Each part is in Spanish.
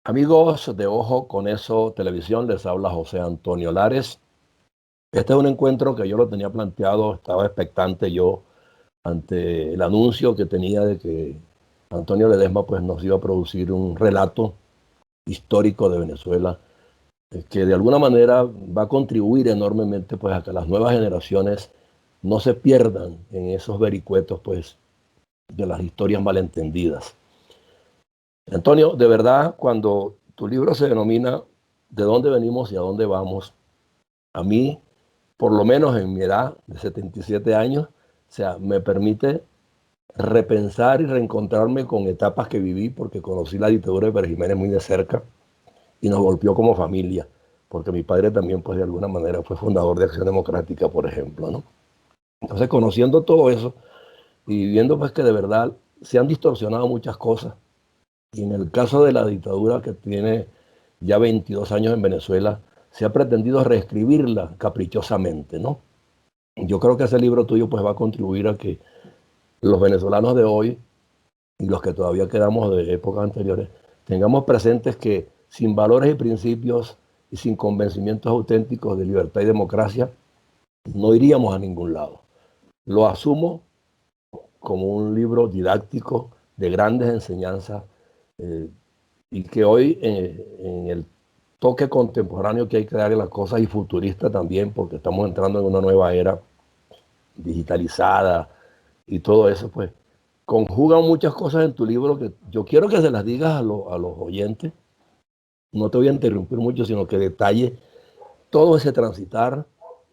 Amigos de Ojo con Eso Televisión, les habla José Antonio Lares. Este es un encuentro que yo lo tenía planteado, estaba expectante yo ante el anuncio que tenía de que Antonio Ledesma pues, nos iba a producir un relato histórico de Venezuela que de alguna manera va a contribuir enormemente pues, a que las nuevas generaciones no se pierdan en esos vericuetos pues, de las historias malentendidas. Antonio, de verdad, cuando tu libro se denomina ¿De dónde venimos y a dónde vamos? A mí, por lo menos en mi edad de 77 años, o sea, me permite repensar y reencontrarme con etapas que viví porque conocí la dictadura de Pérez Jiménez muy de cerca y nos golpeó como familia, porque mi padre también, pues de alguna manera, fue fundador de Acción Democrática, por ejemplo, ¿no? Entonces, conociendo todo eso y viendo pues que de verdad se han distorsionado muchas cosas, y en el caso de la dictadura que tiene ya 22 años en Venezuela, se ha pretendido reescribirla caprichosamente, ¿no? Yo creo que ese libro tuyo pues va a contribuir a que los venezolanos de hoy y los que todavía quedamos de épocas anteriores tengamos presentes que sin valores y principios y sin convencimientos auténticos de libertad y democracia no iríamos a ningún lado. Lo asumo como un libro didáctico de grandes enseñanzas eh, y que hoy en el toque contemporáneo que hay que darle las cosas y futurista también, porque estamos entrando en una nueva era digitalizada y todo eso, pues conjugan muchas cosas en tu libro que yo quiero que se las digas a los oyentes. No te voy a interrumpir mucho, sino que detalle todo ese transitar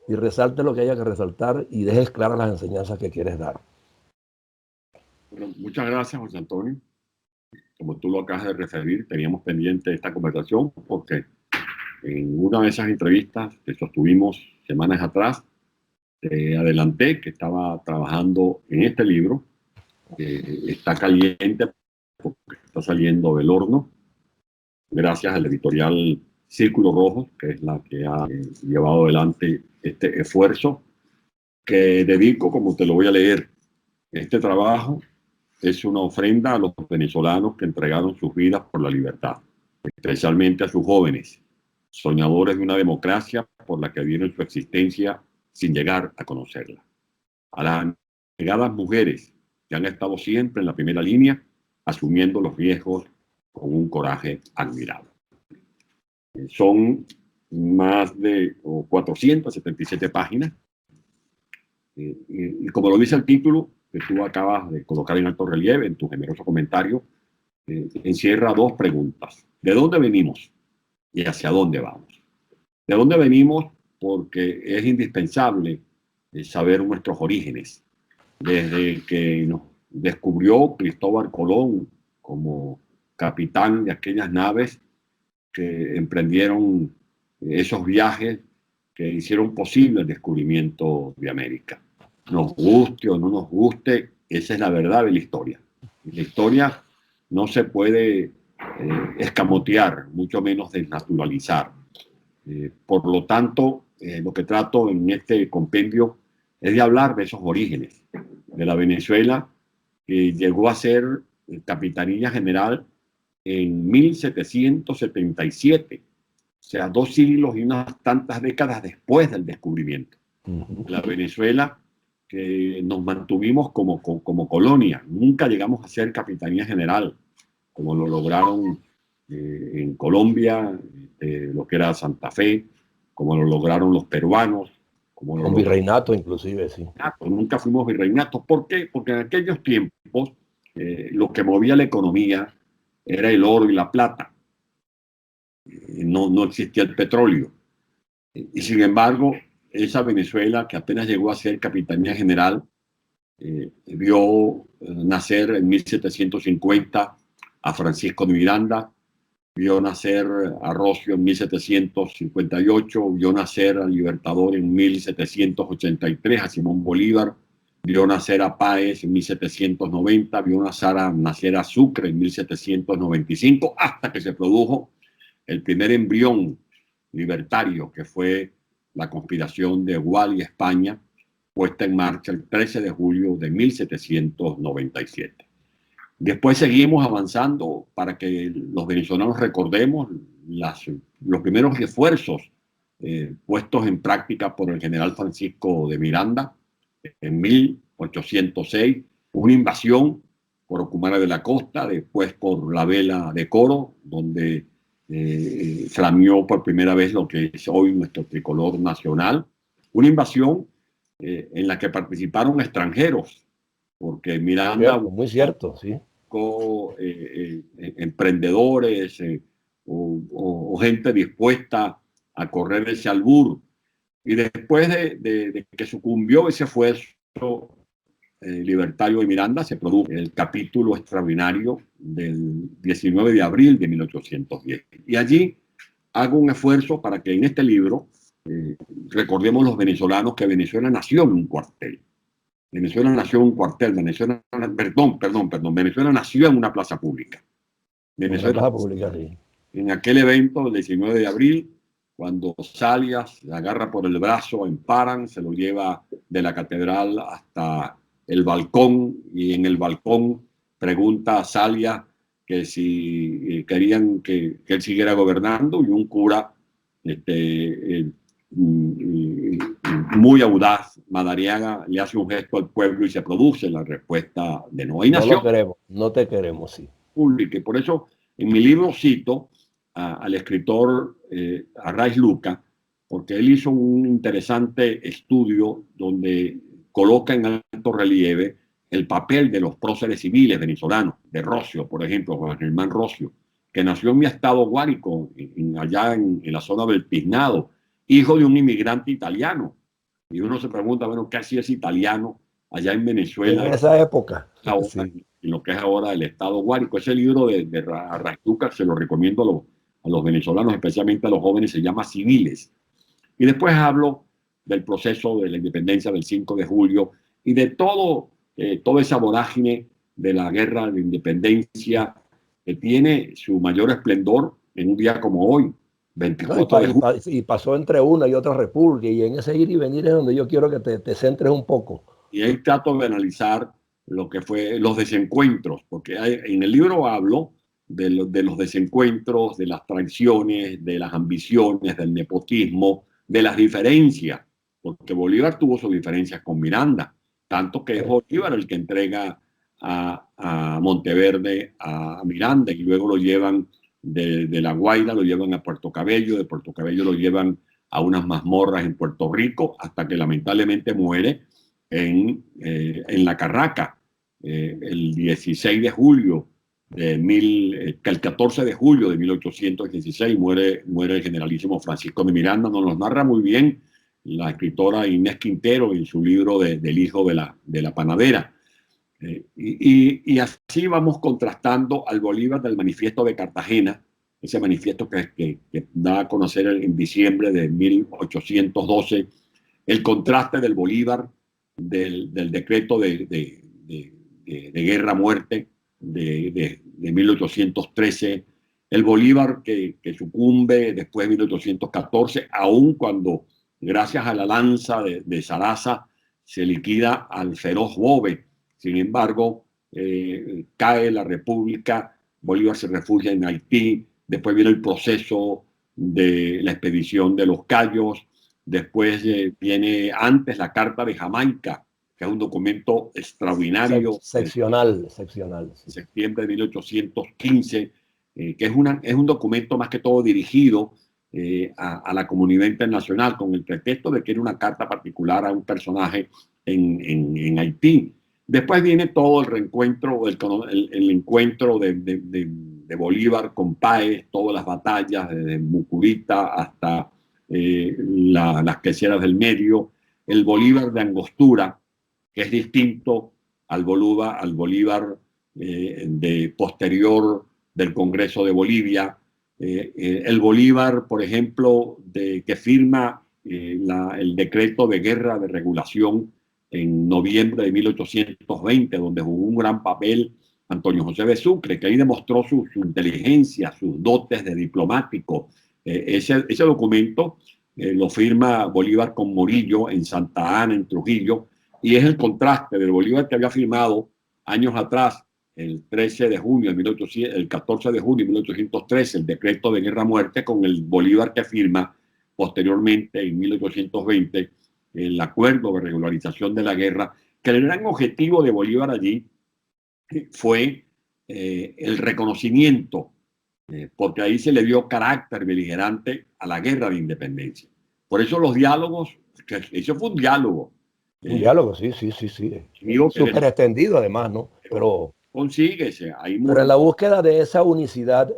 y resalte lo que haya que resaltar y dejes claras las enseñanzas que quieres dar. Bueno, muchas gracias, José Antonio. Como tú lo acabas de referir, teníamos pendiente esta conversación porque en una de esas entrevistas que sostuvimos semanas atrás, te adelanté que estaba trabajando en este libro, que está caliente porque está saliendo del horno, gracias al editorial Círculo Rojo, que es la que ha llevado adelante este esfuerzo, que dedico, como te lo voy a leer, este trabajo es una ofrenda a los venezolanos que entregaron sus vidas por la libertad, especialmente a sus jóvenes, soñadores de una democracia por la que vieron su existencia sin llegar a conocerla. A las negadas mujeres que han estado siempre en la primera línea, asumiendo los riesgos con un coraje admirable. Son más de 477 páginas. Y como lo dice el título, que tú acabas de colocar en alto relieve en tu generoso comentario, encierra dos preguntas. ¿De dónde venimos y hacia dónde vamos? ¿De dónde venimos? Porque es indispensable saber nuestros orígenes. Desde que nos descubrió Cristóbal Colón como capitán de aquellas naves que emprendieron esos viajes que hicieron posible el descubrimiento de América. Nos guste o no nos guste, esa es la verdad de la historia. La historia no se puede escamotear, mucho menos desnaturalizar. Por lo tanto, lo que trato en este compendio es de hablar de esos orígenes, de la Venezuela que llegó a ser capitanía general en 1777, o sea, 2 siglos y unas tantas décadas después del descubrimiento. La Venezuela que nos mantuvimos como colonia, nunca llegamos a ser capitanía general, como lo lograron en Colombia, lo que era Santa Fe, como lo lograron los peruanos. Con virreinato inclusive, sí. Nunca fuimos virreinatos. ¿Por qué? Porque en aquellos tiempos lo que movía la economía era el oro y la plata. No existía el petróleo. Y sin embargo, esa Venezuela que apenas llegó a ser capitanía general, vio nacer en 1750 a Francisco de Miranda, vio nacer a Rosio en 1758, vio nacer al Libertador en 1783, a Simón Bolívar, vio nacer a Páez en 1790, vio nacer a Sucre en 1795, hasta que se produjo el primer embrión libertario, que fue la conspiración de Gual y España, puesta en marcha el 13 de julio de 1797. Después seguimos avanzando para que los venezolanos recordemos los primeros esfuerzos puestos en práctica por el general Francisco de Miranda en 1806, una invasión por Ocumare de la Costa, después por la vela de Coro, donde flameó por primera vez lo que es hoy nuestro tricolor nacional, una invasión en la que participaron extranjeros, porque Miranda Cierto, muy cierto, sí. buscó emprendedores o gente dispuesta a correr ese albur. Y después de que sucumbió ese esfuerzo libertario de Miranda, se produjo el capítulo extraordinario del 19 de abril de 1810. Y allí hago un esfuerzo para que en este libro recordemos los venezolanos que Venezuela nació en un cuartel. Venezuela nació en un cuartel, Venezuela nació en una plaza pública. Venezuela, plaza pública, sí. En aquel evento del 19 de abril, cuando Salias le agarra por el brazo en Paran, se lo lleva de la catedral hasta el balcón, y en el balcón pregunta a Salias que si querían que él siguiera gobernando, y un cura muy audaz, Madariaga, le hace un gesto al pueblo y se produce la respuesta de no. Y no nació, lo queremos, no te queremos, sí. Pública. Y por eso en mi libro cito al escritor Arraiz Luca, porque él hizo un interesante estudio donde coloca en alto relieve el papel de los próceres civiles venezolanos, de Rocio, por ejemplo, Juan Germán Rocio, que nació en mi estado Guárico, allá en la zona del Tiznado, hijo de un inmigrante italiano. Y uno se pregunta, bueno, ¿qué hacía ese italiano allá en Venezuela? En esa época. Ahora, sí. En lo que es ahora el estado Guárico. Ese libro de Arraiz Luca se lo recomiendo a los venezolanos, especialmente a los jóvenes, se llama Civiles. Y después hablo del proceso de la independencia del 5 de julio y de toda esa vorágine de la guerra de independencia que tiene su mayor esplendor en un día como hoy, 24 de julio. Y pasó entre una y otra república, y en ese ir y venir es donde yo quiero que te centres un poco. Y ahí trato de analizar lo que fue los desencuentros, porque en el libro hablo de los desencuentros, de las traiciones, de las ambiciones, del nepotismo, de las diferencias, porque Bolívar tuvo sus diferencias con Miranda, tanto que es Bolívar el que entrega a Monteverde a Miranda, y luego lo llevan de La Guaira, lo llevan a Puerto Cabello, de Puerto Cabello lo llevan a unas mazmorras en Puerto Rico, hasta que lamentablemente muere en La Carraca, el 16 de julio el 14 de julio de 1816 muere el generalísimo Francisco de Miranda. Nos lo narra muy bien la escritora Inés Quintero en su libro del hijo de la panadera. Y así vamos contrastando al Bolívar del manifiesto de Cartagena, ese manifiesto que da a conocer en diciembre de 1812, el contraste del Bolívar del decreto de guerra-muerte de 1813, el Bolívar que sucumbe después de 1814, aun cuando gracias a la lanza de Sarasa se liquida al feroz Bove. Sin embargo, cae la República, Bolívar se refugia en Haití, después viene el proceso de la expedición de los Cayos, después viene antes la Carta de Jamaica, que es un documento extraordinario. Seccional. En septiembre de 1815, que es un documento más que todo dirigido a la comunidad internacional, con el pretexto de que era una carta particular a un personaje en Haití. Después viene todo el reencuentro, el encuentro de Bolívar con Páez, todas las batallas, desde Mucurita hasta las queseras del medio, el Bolívar de Angostura, que es distinto al Bolívar de posterior del Congreso de Bolivia, el Bolívar, por ejemplo, que firma el decreto de guerra de regulación en noviembre de 1820, donde jugó un gran papel Antonio José de Sucre, que ahí demostró su inteligencia, sus dotes de diplomático. Ese documento lo firma Bolívar con Morillo en Santa Ana, en Trujillo, y es el contraste del Bolívar que había firmado años atrás el 13 de junio de 1800, el 14 de junio de 1813, el decreto de guerra-muerte con el Bolívar que firma posteriormente en 1820 el acuerdo de regularización de la guerra, que el gran objetivo de Bolívar allí fue el reconocimiento, porque ahí se le dio carácter beligerante a la guerra de independencia. Por eso los diálogos, que eso fue un diálogo. Un diálogo, sí, sí, sí, sí. Súper extendido además, ¿no? Pero consíguese. Pero en la búsqueda de esa unicidad,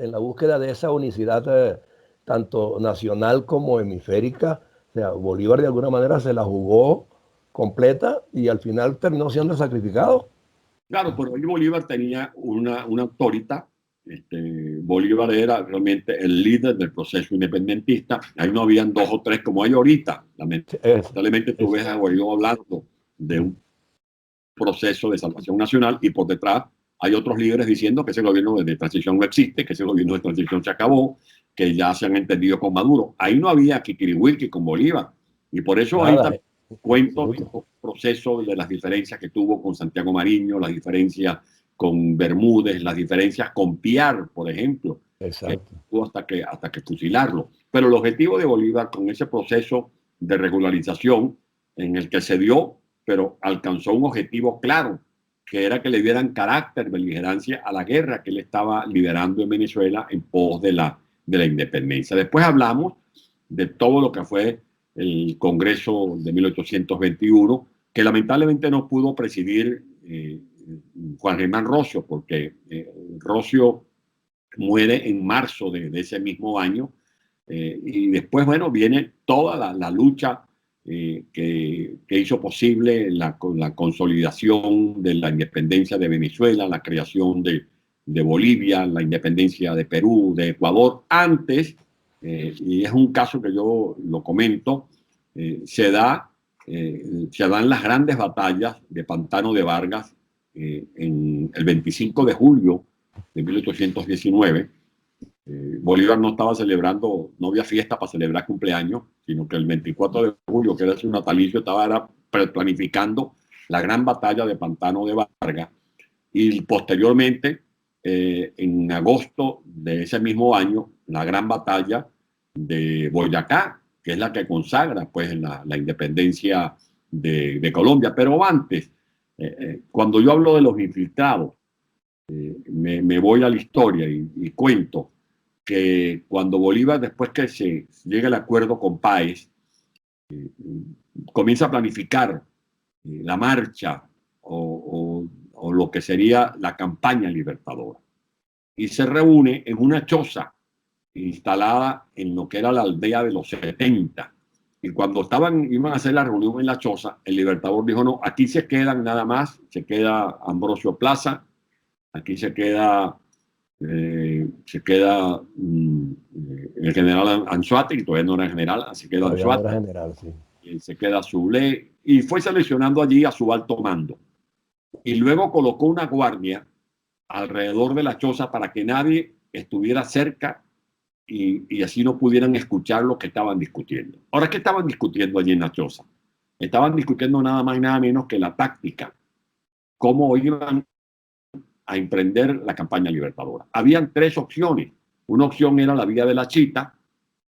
tanto nacional como hemisférica, o sea, Bolívar de alguna manera se la jugó completa y al final terminó siendo sacrificado. Claro, pero ahí Bolívar tenía una autoridad. Bolívar era realmente el líder del proceso independentista. Ahí no habían dos o tres como hay ahorita. Lamentablemente tú ves a Bolívar hablando de un proceso de salvación nacional y por detrás hay otros líderes diciendo que ese gobierno de transición no existe, que ese gobierno de transición se acabó, que ya se han entendido con Maduro. Ahí no había kikiriwiki con Bolívar. Y por eso ahí también cuento el proceso de las diferencias que tuvo con Santiago Mariño, las diferencias con Bermúdez, las diferencias con Piar, por ejemplo. Exacto. Tuvo hasta que fusilarlo. Pero el objetivo de Bolívar con ese proceso de regularización en el que se dio, pero alcanzó un objetivo claro, que era que le dieran carácter, beligerancia a la guerra que él estaba liderando en Venezuela en pos de la independencia. Después hablamos de todo lo que fue el Congreso de 1821, que lamentablemente no pudo presidir Juan Germán Rocio, porque Rocio muere en marzo de ese mismo año, y después, bueno, viene toda la lucha que hizo posible la consolidación de la independencia de Venezuela, la creación de Bolivia, la independencia de Perú, de Ecuador. Antes, y es un caso que yo lo comento, se dan las grandes batallas de Pantano de Vargas en el 25 de julio de 1819. Bolívar no estaba celebrando, no había fiesta para celebrar cumpleaños, sino que el 24 de julio, que era su natalicio, estaba planificando la gran batalla de Pantano de Vargas. Y posteriormente, en agosto de ese mismo año, la gran batalla de Boyacá, que es la que consagra pues, la independencia de Colombia. Pero antes, cuando yo hablo de los infiltrados, me voy a la historia y cuento que cuando Bolívar, después que se llega al acuerdo con Páez, comienza a planificar la marcha o lo que sería la campaña libertadora. Y se reúne en una choza instalada en lo que era la aldea de los 70. Y cuando iban a hacer la reunión en la choza, el Libertador dijo, no, aquí se quedan nada más, se queda Ambrosio Plaza, aquí se queda el general Anzoátegui, que todavía no era general, así queda Anzoátegui. Sí. Se queda Zulé, y fue seleccionando allí a su alto mando. Y luego colocó una guardia alrededor de la choza para que nadie estuviera cerca y así no pudieran escuchar lo que estaban discutiendo. Ahora, ¿qué estaban discutiendo allí en la choza? Estaban discutiendo nada más y nada menos que la táctica, cómo iban a emprender la campaña libertadora. Habían tres opciones. Una opción era la vía de la Chita,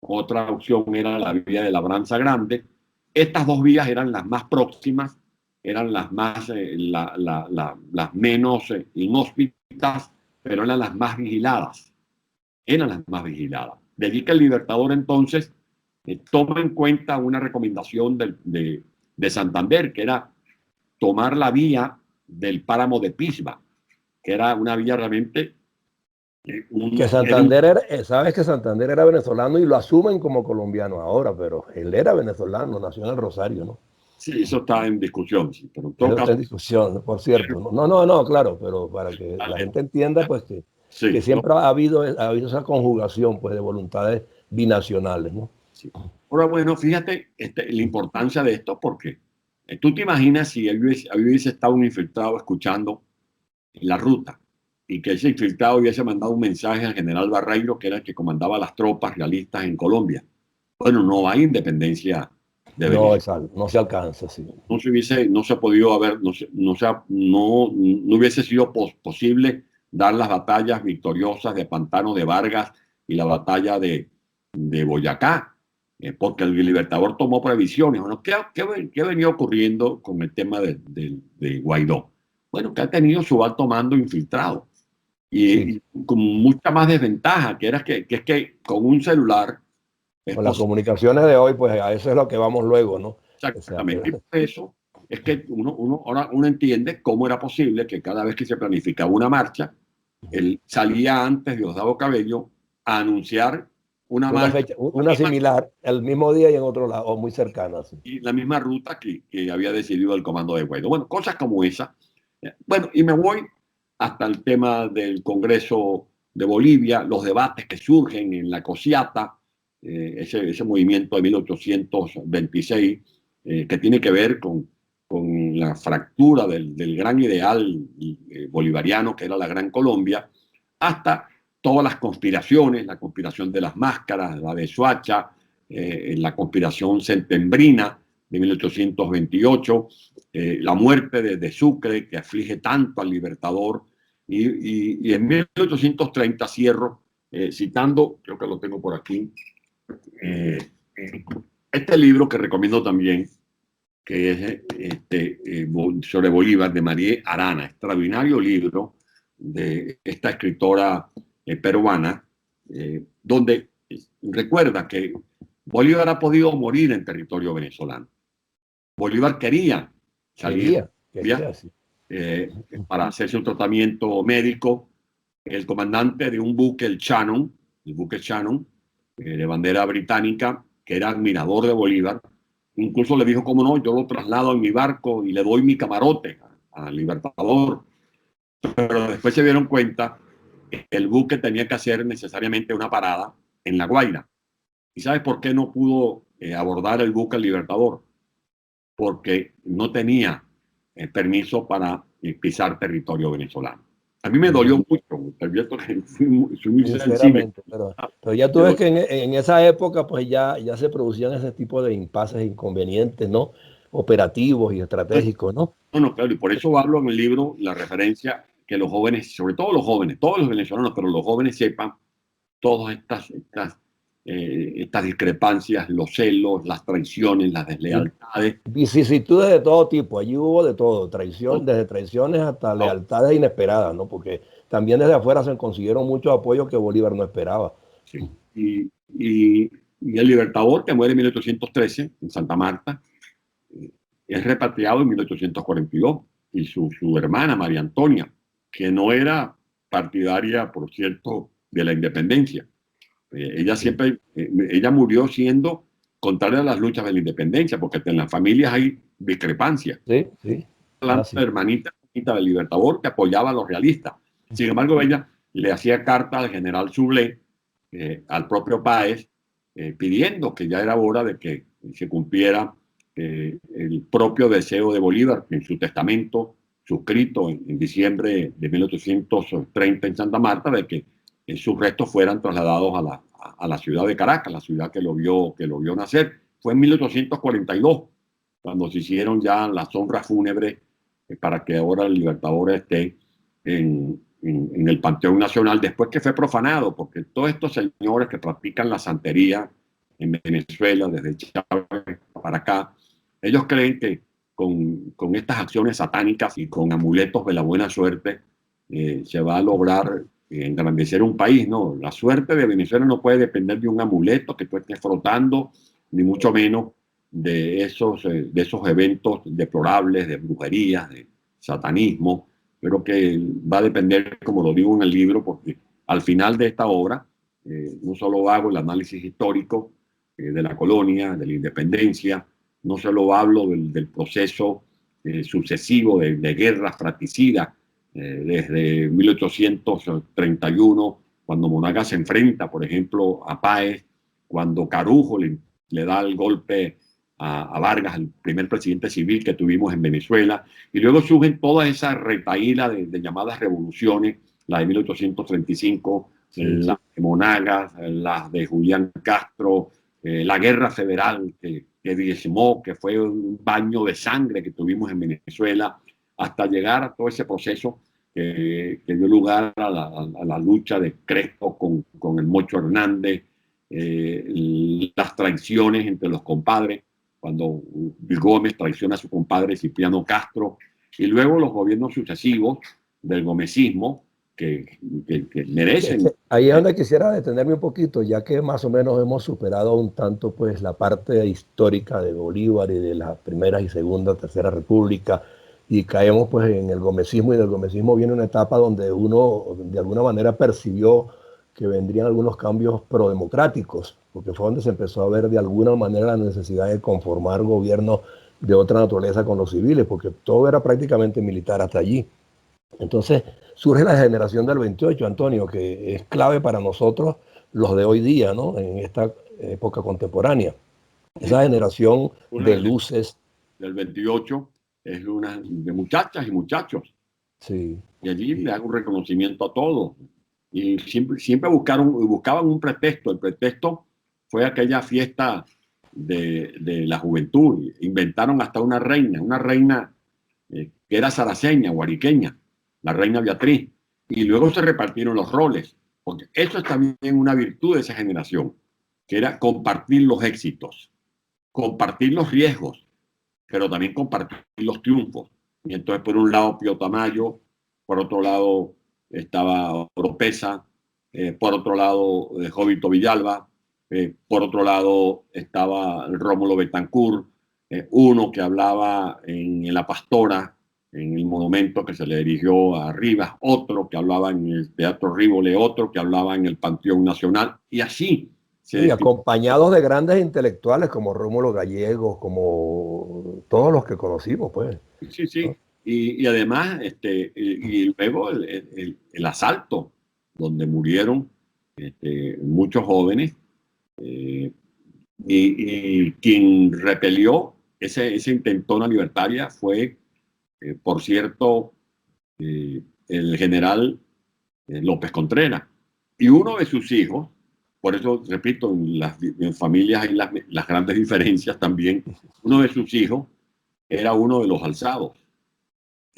otra opción era la vía de Labranza Grande. Estas dos vías eran las más próximas, eran las más, las menos inhóspitas, pero eran las más vigiladas. Eran las más vigiladas. De allí que el Libertador entonces toma en cuenta una recomendación de Santander, que era tomar la vía del páramo de Pisba, que era una vía realmente... que Santander sabes que Santander era venezolano y lo asumen como colombiano ahora, pero él era venezolano, nació en el Rosario, ¿no? Sí, eso está en discusión, sí, pero en todo eso caso... está en discusión, por cierto. No, claro, pero para que la gente entienda, pues que siempre ha habido esa conjugación pues, de voluntades binacionales, ¿no? Sí. Ahora, bueno, fíjate la importancia de esto, porque tú te imaginas si hubiese estado un infiltrado escuchando la ruta y que ese infiltrado hubiese mandado un mensaje al general Barreiro, que era el que comandaba las tropas realistas en Colombia. Bueno, no hay independencia de No, Venezuela. exacto, no se alcanza, sí. No se ha podido haber, no hubiese sido posible dar las batallas victoriosas de Pantano de Vargas y la batalla de Boyacá, porque el Libertador tomó previsiones. Bueno, ¿qué venía ocurriendo con el tema de Guaidó? Bueno, que ha tenido su alto mando infiltrado Sí, y con mucha más desventaja, que es que con un celular es con las posible. comunicaciones de hoy, pues a eso es lo que vamos luego, ¿no? O sea, Exactamente. Y por eso es que ahora uno entiende cómo era posible que cada vez que se planificaba una marcha, él salía antes Diosdado Cabello a anunciar una una marcha fecha, una similar, el mismo día y en otro lado, o muy cercana, sí. y la misma ruta que había decidido el comando de Guaidó. Bueno, cosas como esa. Bueno, y me voy hasta el tema del Congreso de Bolivia, los debates que surgen en la Cosiata, ese movimiento de 1826, que tiene que ver con la fractura del gran ideal bolivariano que era la Gran Colombia, hasta todas las conspiraciones, la conspiración de las máscaras, la de Soacha, la conspiración septembrina de 1828, la muerte de Sucre, que aflige tanto al Libertador, y en 1830 cierro citando, creo que lo tengo por aquí, eh, este libro que recomiendo también, que es sobre Bolívar, de María Arana, extraordinario libro de esta escritora peruana, donde recuerda que Bolívar ha podido morir en territorio venezolano. Bolívar quería salir Quería, sí. eh, para hacerse un tratamiento médico. El comandante de un buque, el buque Shannon, de bandera británica, que era admirador de Bolívar, incluso le dijo, cómo no, yo lo traslado en mi barco y le doy mi camarote al Libertador. Pero después se dieron cuenta que el buque tenía que hacer necesariamente una parada en La Guaira. ¿Y sabes por qué no pudo abordar el buque el Libertador? Porque no tenía permiso para pisar territorio venezolano. A mí me dolió mucho, te advierto que soy muy sensible. Sinceramente, pero ya tú ves que en esa época pues ya se producían ese tipo de impases, inconvenientes, ¿no? Operativos y estratégicos, ¿no? No, claro, y por eso hablo en el libro la referencia que los jóvenes, sobre todo los jóvenes, todos los venezolanos, pero los jóvenes sepan todas estas discrepancias, los celos, las traiciones, las Y deslealtades. vicisitudes de todo tipo, allí hubo de todo, traición, desde traiciones hasta lealtades inesperadas, ¿no? Porque también desde afuera se consiguieron muchos apoyos que Bolívar no esperaba. Sí. Y el Libertador, que muere en 1813 en Santa Marta, es repatriado en 1842 y su hermana María Antonia, que no era partidaria, por cierto, de la independencia. Ella Sí, siempre, ella murió siendo contraria a las luchas de la independencia, porque en las familias hay discrepancias. sí, sí. La Ah, sí. hermanita del Libertador que apoyaba a los realistas. Sin embargo, ella le hacía carta al general Sublé, al propio Páez, pidiendo que ya era hora de que se cumpliera el propio deseo de Bolívar en su testamento suscrito en diciembre de 1830 en Santa Marta, de que sus restos fueran trasladados a la ciudad de Caracas, la ciudad que lo vio nacer. Fue en 1842 cuando se hicieron ya las honras fúnebres para que ahora el Libertador esté en el Panteón Nacional, después que fue profanado, porque todos estos señores que practican la santería en Venezuela, desde Chávez para acá, ellos creen que con estas acciones satánicas y con amuletos de la buena suerte se va a lograr engrandecer un país. No, la suerte de Venezuela no puede depender de un amuleto que tú estés frotando, ni mucho menos de esos eventos deplorables, de brujerías, de satanismo. Creo que va a depender, como lo digo en el libro, porque al final de esta obra no solo hago el análisis histórico de la colonia, de la independencia, no solo hablo del proceso sucesivo de guerras fratricidas desde 1831, cuando Monagas se enfrenta, por ejemplo, a Páez, cuando Carujo le da el golpe a Vargas, el primer presidente civil que tuvimos en Venezuela, y luego surgen todas esas retahílas de llamadas revoluciones, la de 1835, Sí, las de Monagas, las de Julián Castro, la guerra federal que que diezmó, que fue un baño de sangre que tuvimos en Venezuela, hasta llegar a todo ese proceso que dio lugar a la lucha de Crespo con el Mocho Hernández, las traiciones entre los compadres, cuando Gómez traiciona a su compadre Cipriano Castro, y luego los gobiernos sucesivos del gomecismo que merecen. Ahí es donde quisiera detenerme un poquito, ya que más o menos hemos superado un tanto pues la parte histórica de Bolívar y de la Primera y Segunda, Tercera República, y caemos pues en el gomecismo, y del gomecismo viene una etapa donde uno de alguna manera percibió que vendrían algunos cambios prodemocráticos, porque fue donde se empezó a ver de alguna manera la necesidad de conformar gobiernos de otra naturaleza con los civiles, porque todo era prácticamente militar hasta allí. Entonces surge la generación del 28, Antonio, que es clave para nosotros, los de hoy día, ¿no? En esta época contemporánea. Esa generación de luces. Del 28 es una de muchachas y muchachos. Sí. Y allí le hago un reconocimiento a todos. Y siempre buscaban un pretexto. El pretexto fue aquella fiesta de la juventud. Inventaron hasta una reina que era saraceña, guariqueña, la reina Beatriz. Y luego se repartieron los roles, porque eso es también una virtud de esa generación, que era compartir los éxitos, compartir los riesgos, pero también compartir los triunfos. Y entonces, por un lado, Pío Tamayo, por otro lado estaba Oropesa, por otro lado Jovito Villalba, por otro lado estaba Rómulo Betancourt, uno que hablaba en La Pastora, en el monumento que se le dirigió a Rivas, otro que hablaba en el Teatro Rívole, otro que hablaba en el Panteón Nacional, y así. Sí, acompañados de grandes intelectuales como Rómulo Gallegos, como todos los que conocimos, pues. Sí, sí. ¿No? Y además, y luego el asalto, donde murieron muchos jóvenes, y quien repelió esa intentona libertaria fue, por cierto, el general López Contreras. Y uno de sus hijos, por eso, repito, en familias hay las grandes diferencias también, uno de sus hijos era uno de los alzados.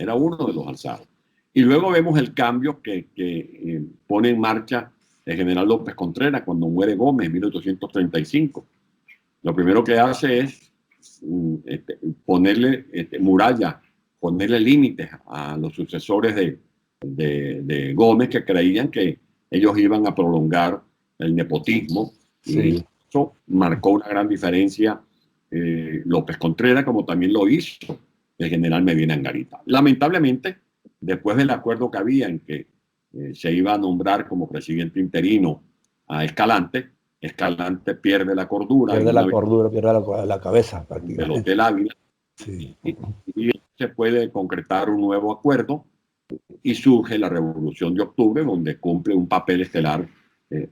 Era uno de los alzados. Y luego vemos el cambio que pone en marcha el general López Contreras cuando muere Gómez en 1835. Lo primero que hace es ponerle muralla, ponerle límites a los sucesores de Gómez, que creían que ellos iban a prolongar el nepotismo. Sí. Y eso marcó una gran diferencia López Contreras, como también lo hizo el general Medina Angarita. Lamentablemente, después del acuerdo que había en que se iba a nombrar como presidente interino a Escalante, Escalante pierde la cordura. Pierde la cabeza. Del Hotel Ávila. Sí. Y se puede concretar un nuevo acuerdo y surge la Revolución de Octubre, donde cumple un papel estelar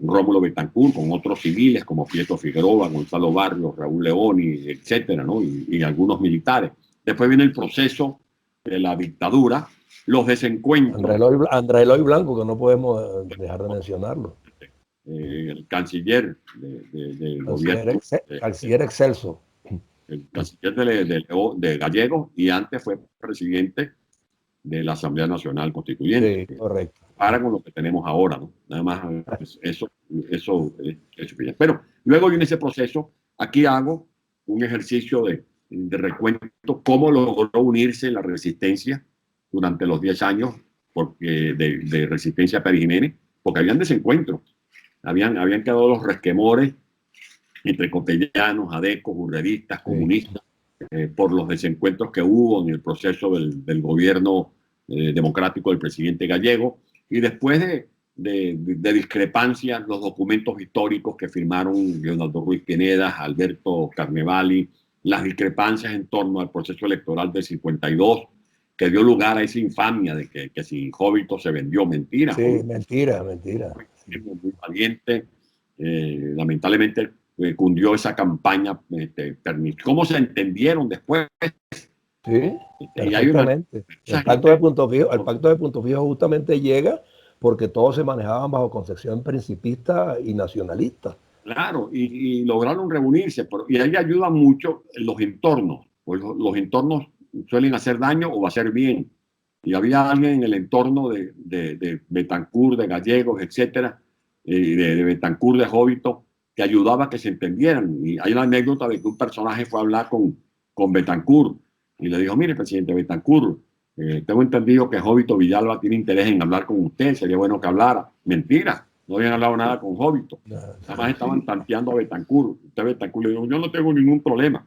Rómulo Betancourt con otros civiles como Pietro Figueroa, Gonzalo Barrios, Raúl León, etcétera, ¿no? Y algunos militares. Después viene el proceso de la dictadura, los desencuentros. André Eloy Blanco, que no podemos dejar de mencionarlo. El canciller del gobierno. Canciller excelso. El canciller de Gallegos, y antes fue presidente de la Asamblea Nacional Constituyente. Sí, correcto. Para con lo que tenemos ahora, ¿no? Nada más eso es suficiente. Pero luego viene ese proceso. Aquí hago un ejercicio de recuento, cómo logró unirse la resistencia durante los 10 años de resistencia a Pérez Jiménez, porque habían desencuentros, habían quedado los resquemores entre copellanos, adecos, urreristas, comunistas, por los desencuentros que hubo en el proceso del gobierno democrático del presidente Gallego, y después de discrepancias, los documentos históricos que firmaron Leonardo Ruiz Pineda, Alberto Carnevali, las discrepancias en torno al proceso electoral del 52, que dio lugar a esa infamia de que si Jovito se vendió. Mentira. Sí, mentira. Muy valiente. Lamentablemente cundió esa campaña. ¿Cómo se entendieron después? Sí, perfectamente. El pacto de Punto Fijo justamente llega porque todos se manejaban bajo concepción principista y nacionalista. Claro, y lograron reunirse, y ahí ayuda mucho los entornos, pues los entornos suelen hacer daño o hacer bien. Y había alguien en el entorno de Betancur, de Gallegos, etcétera, de Betancur, de Jóbito, que ayudaba a que se entendieran. Y hay una anécdota de que un personaje fue a hablar con Betancur y le dijo: mire, presidente Betancur, tengo entendido que Jóbito Villalba tiene interés en hablar con usted, sería bueno que hablara. Mentira, no habían hablado nada con Jóbito. Nada más estaban tanteando a Betancur. Usted Betancur le dijo: yo no tengo ningún problema,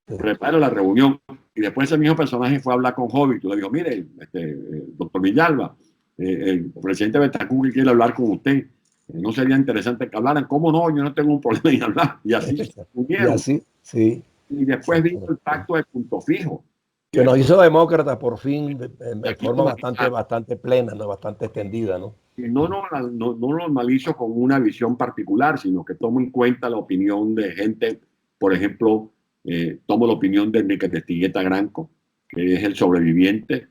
prepara la reunión. Y después ese mismo personaje fue a hablar con Jóbito. Le dijo: mire, doctor Villalba, el presidente Betancur quiere hablar con usted. ¿No sería interesante que hablaran? ¿Cómo no? Yo no tengo un problema en hablar. Y así se Y unieron. así, sí. Y después vino el pacto de Punto Fijo. Que nos hizo demócratas por fin de Aquí forma bastante plena, ¿no? Bastante extendida, ¿no? y no lo normalizo con una visión particular, sino que tomo en cuenta la opinión de gente, por ejemplo, tomo la opinión de Enrique Testigueta Granco, que es el sobreviviente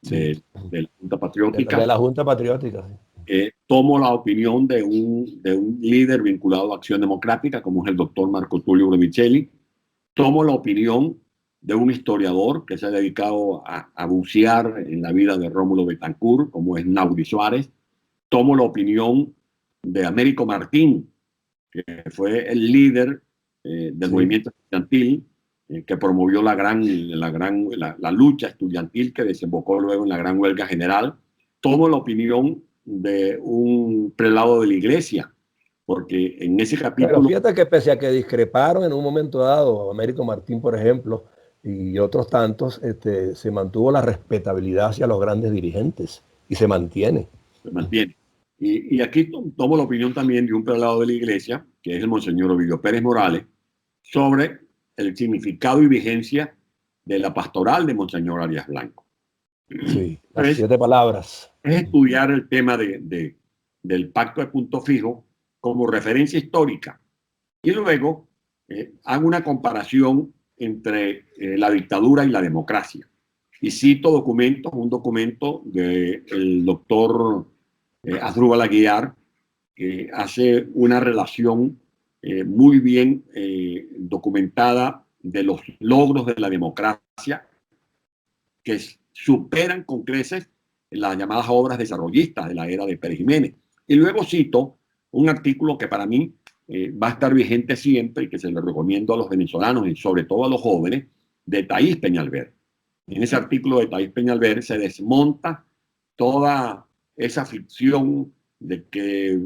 Sí. de la Junta Patriótica. De la Junta Patriótica, sí. Tomo la opinión de un líder vinculado a Acción Democrática, como es el doctor Marco Tulio Bremicelli. Tomo la opinión de un historiador que se ha dedicado a bucear en la vida de Rómulo Betancourt, como es Naudi Suárez. Tomo la opinión de Américo Martín, que fue el líder del movimiento estudiantil, que promovió la lucha estudiantil que desembocó luego en la gran huelga general. Tomo la opinión de un prelado de la iglesia, porque en ese Pero capítulo... fíjate que pese a que discreparon en un momento dado, Américo Martín, por ejemplo, y otros tantos, se mantuvo la respetabilidad hacia los grandes dirigentes y se mantiene. Se mantiene. Y aquí tomo la opinión también de un prelado de la iglesia, que es el Monseñor Ovidio Pérez Morales, sobre el significado y vigencia de la pastoral de Monseñor Arias Blanco. Sí, las 7 palabras. Es estudiar el tema del pacto de Punto Fijo como referencia histórica. Y luego hago una comparación entre la dictadura y la democracia. Y cito documentos, un documento del doctor Asdrúbal Aguiar, que hace una relación muy bien documentada de los logros de la democracia que superan con creces las llamadas obras desarrollistas de la era de Pérez Jiménez. Y luego cito un artículo que para mí va a estar vigente siempre y que se lo recomiendo a los venezolanos y sobre todo a los jóvenes, de Thais Peñalver. En ese artículo de Thais Peñalver se desmonta toda esa ficción de que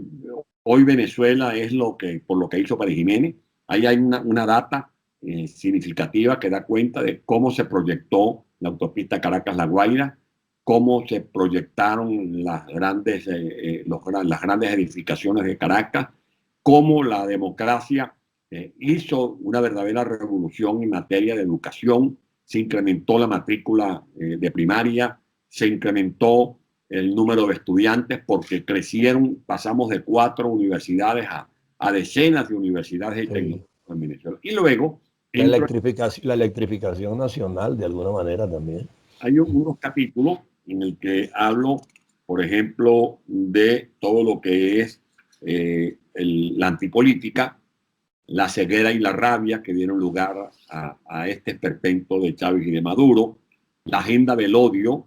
hoy Venezuela es por lo que hizo Pérez Jiménez. Ahí hay una data significativa que da cuenta de cómo se proyectó la autopista Caracas-La Guaira, cómo se proyectaron las grandes edificaciones de Caracas, cómo la democracia hizo una verdadera revolución en materia de educación, se incrementó la matrícula de primaria, se incrementó el número de estudiantes porque pasamos de 4 universidades a decenas de universidades y tecnológicas en Venezuela. Y luego... La electrificación nacional, de alguna manera también. Hay unos capítulos en el que hablo, por ejemplo, de todo lo que es la antipolítica, la ceguera y la rabia que dieron lugar a este esperpento de Chávez y de Maduro, la agenda del odio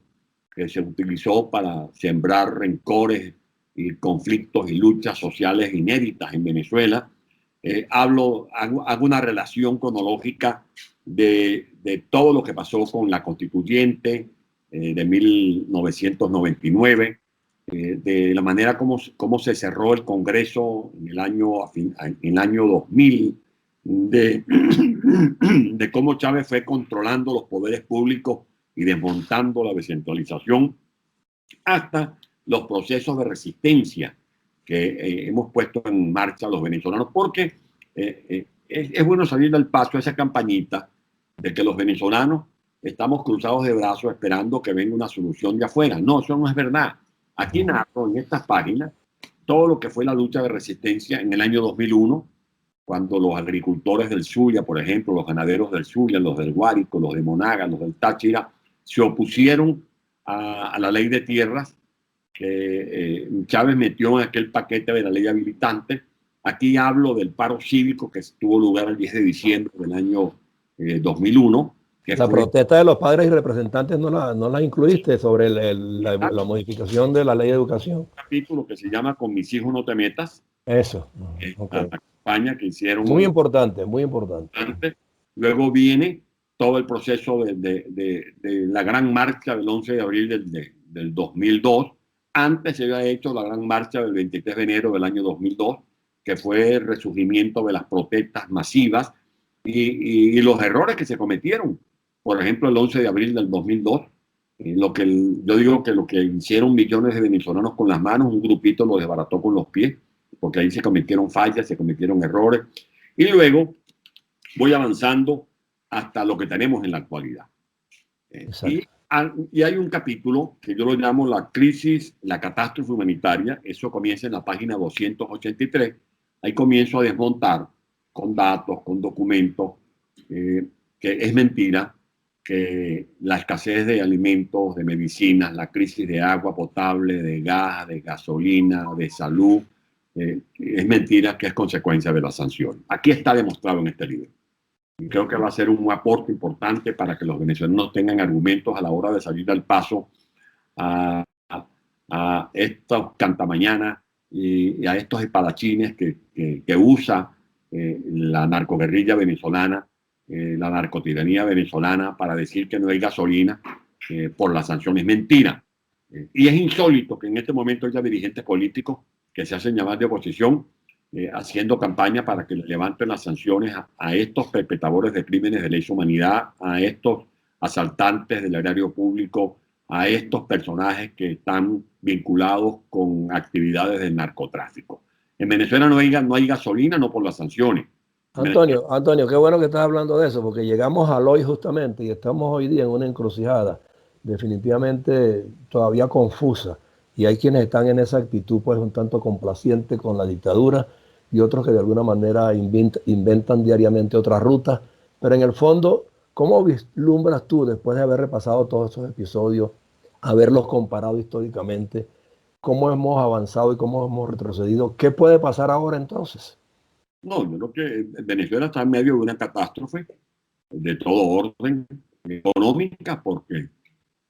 que se utilizó para sembrar rencores y conflictos y luchas sociales inéditas en Venezuela. Hago una relación cronológica de todo lo que pasó con la constituyente de 1999, de la manera como se cerró el Congreso en el año 2000, de cómo Chávez fue controlando los poderes públicos y desmontando la descentralización, hasta los procesos de resistencia que hemos puesto en marcha los venezolanos, porque es bueno salir del paso a esa campañita de que los venezolanos estamos cruzados de brazos esperando que venga una solución de afuera. No, eso no es verdad. Aquí narro en estas páginas todo lo que fue la lucha de resistencia en el año 2001, cuando los agricultores del Zulia, por ejemplo, los ganaderos del Zulia, los del Guárico, los de Monaga, los del Táchira, se opusieron a la ley de tierras que Chávez metió en aquel paquete de la ley habilitante Aquí hablo del paro cívico que tuvo lugar el 10 de diciembre del año 2001. Que la fue protesta de los padres y representantes no la incluiste sobre la modificación de la ley de educación. capítulo que se llama Con mis hijos no te metas, Eso. Okay. la campaña que hicieron Muy importante, muy importante. antes. Luego viene todo el proceso de la gran marcha del 11 de abril del 2002. Antes se había hecho la gran marcha del 23 de enero del año 2002, que fue el resurgimiento de las protestas masivas y los errores que se cometieron. Por ejemplo, el 11 de abril del 2002, yo digo que lo que hicieron millones de venezolanos con las manos, un grupito lo desbarató con los pies, porque ahí se cometieron fallas, se cometieron errores. Y luego voy avanzando hasta lo que tenemos en la actualidad. Y hay un capítulo que yo lo llamo la crisis, la catástrofe humanitaria. Eso comienza en la página 283. Ahí comienzo a desmontar con datos, con documentos, que es mentira, que la escasez de alimentos, de medicinas, la crisis de agua potable, de gas, de gasolina, de salud, es mentira, que es consecuencia de las sanciones. Aquí está demostrado en este libro. Y creo que va a ser un aporte importante para que los venezolanos tengan argumentos a la hora de salir al paso a estos cantamañanas y a estos espadachines que usa la narcoguerrilla venezolana, la narcotiranía venezolana, para decir que no hay gasolina por las sanciones. Mentira. Y es insólito que en este momento haya dirigentes políticos que se hacen llamar de oposición, haciendo campaña para que levanten las sanciones a estos perpetradores de crímenes de lesa humanidad, a estos asaltantes del erario público, a estos personajes que están vinculados con actividades del narcotráfico. En Venezuela no hay gasolina, no por las sanciones. Antonio, qué bueno que estás hablando de eso, porque llegamos al hoy justamente y estamos hoy día en una encrucijada definitivamente todavía confusa. Y hay quienes están en esa actitud pues un tanto complaciente con la dictadura y otros que de alguna manera inventan diariamente otras rutas. Pero en el fondo, ¿cómo vislumbras tú, después de haber repasado todos esos episodios, haberlos comparado históricamente, cómo hemos avanzado y cómo hemos retrocedido? ¿Qué puede pasar ahora entonces? No, yo creo que Venezuela está en medio de una catástrofe de todo orden económica, porque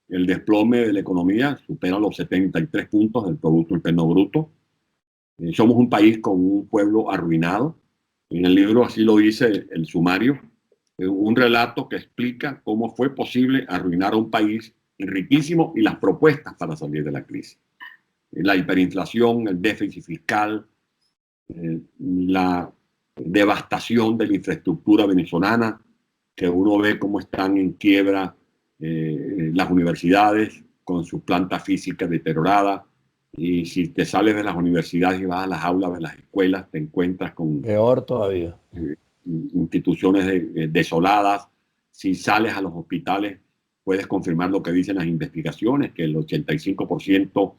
el desplome de la economía supera los 73 puntos del Producto Interno Bruto. Somos un país con un pueblo arruinado. En el libro así lo dice el sumario, un relato que explica cómo fue posible arruinar a un país riquísimo y las propuestas para salir de la crisis. La hiperinflación, el déficit fiscal, la devastación de la infraestructura venezolana, que uno ve cómo están en quiebra las universidades con su planta física deteriorada. Y si te sales de las universidades y vas a las aulas de las escuelas, te encuentras con peor todavía instituciones desoladas. Si sales a los hospitales, puedes confirmar lo que dicen las investigaciones, que el 85%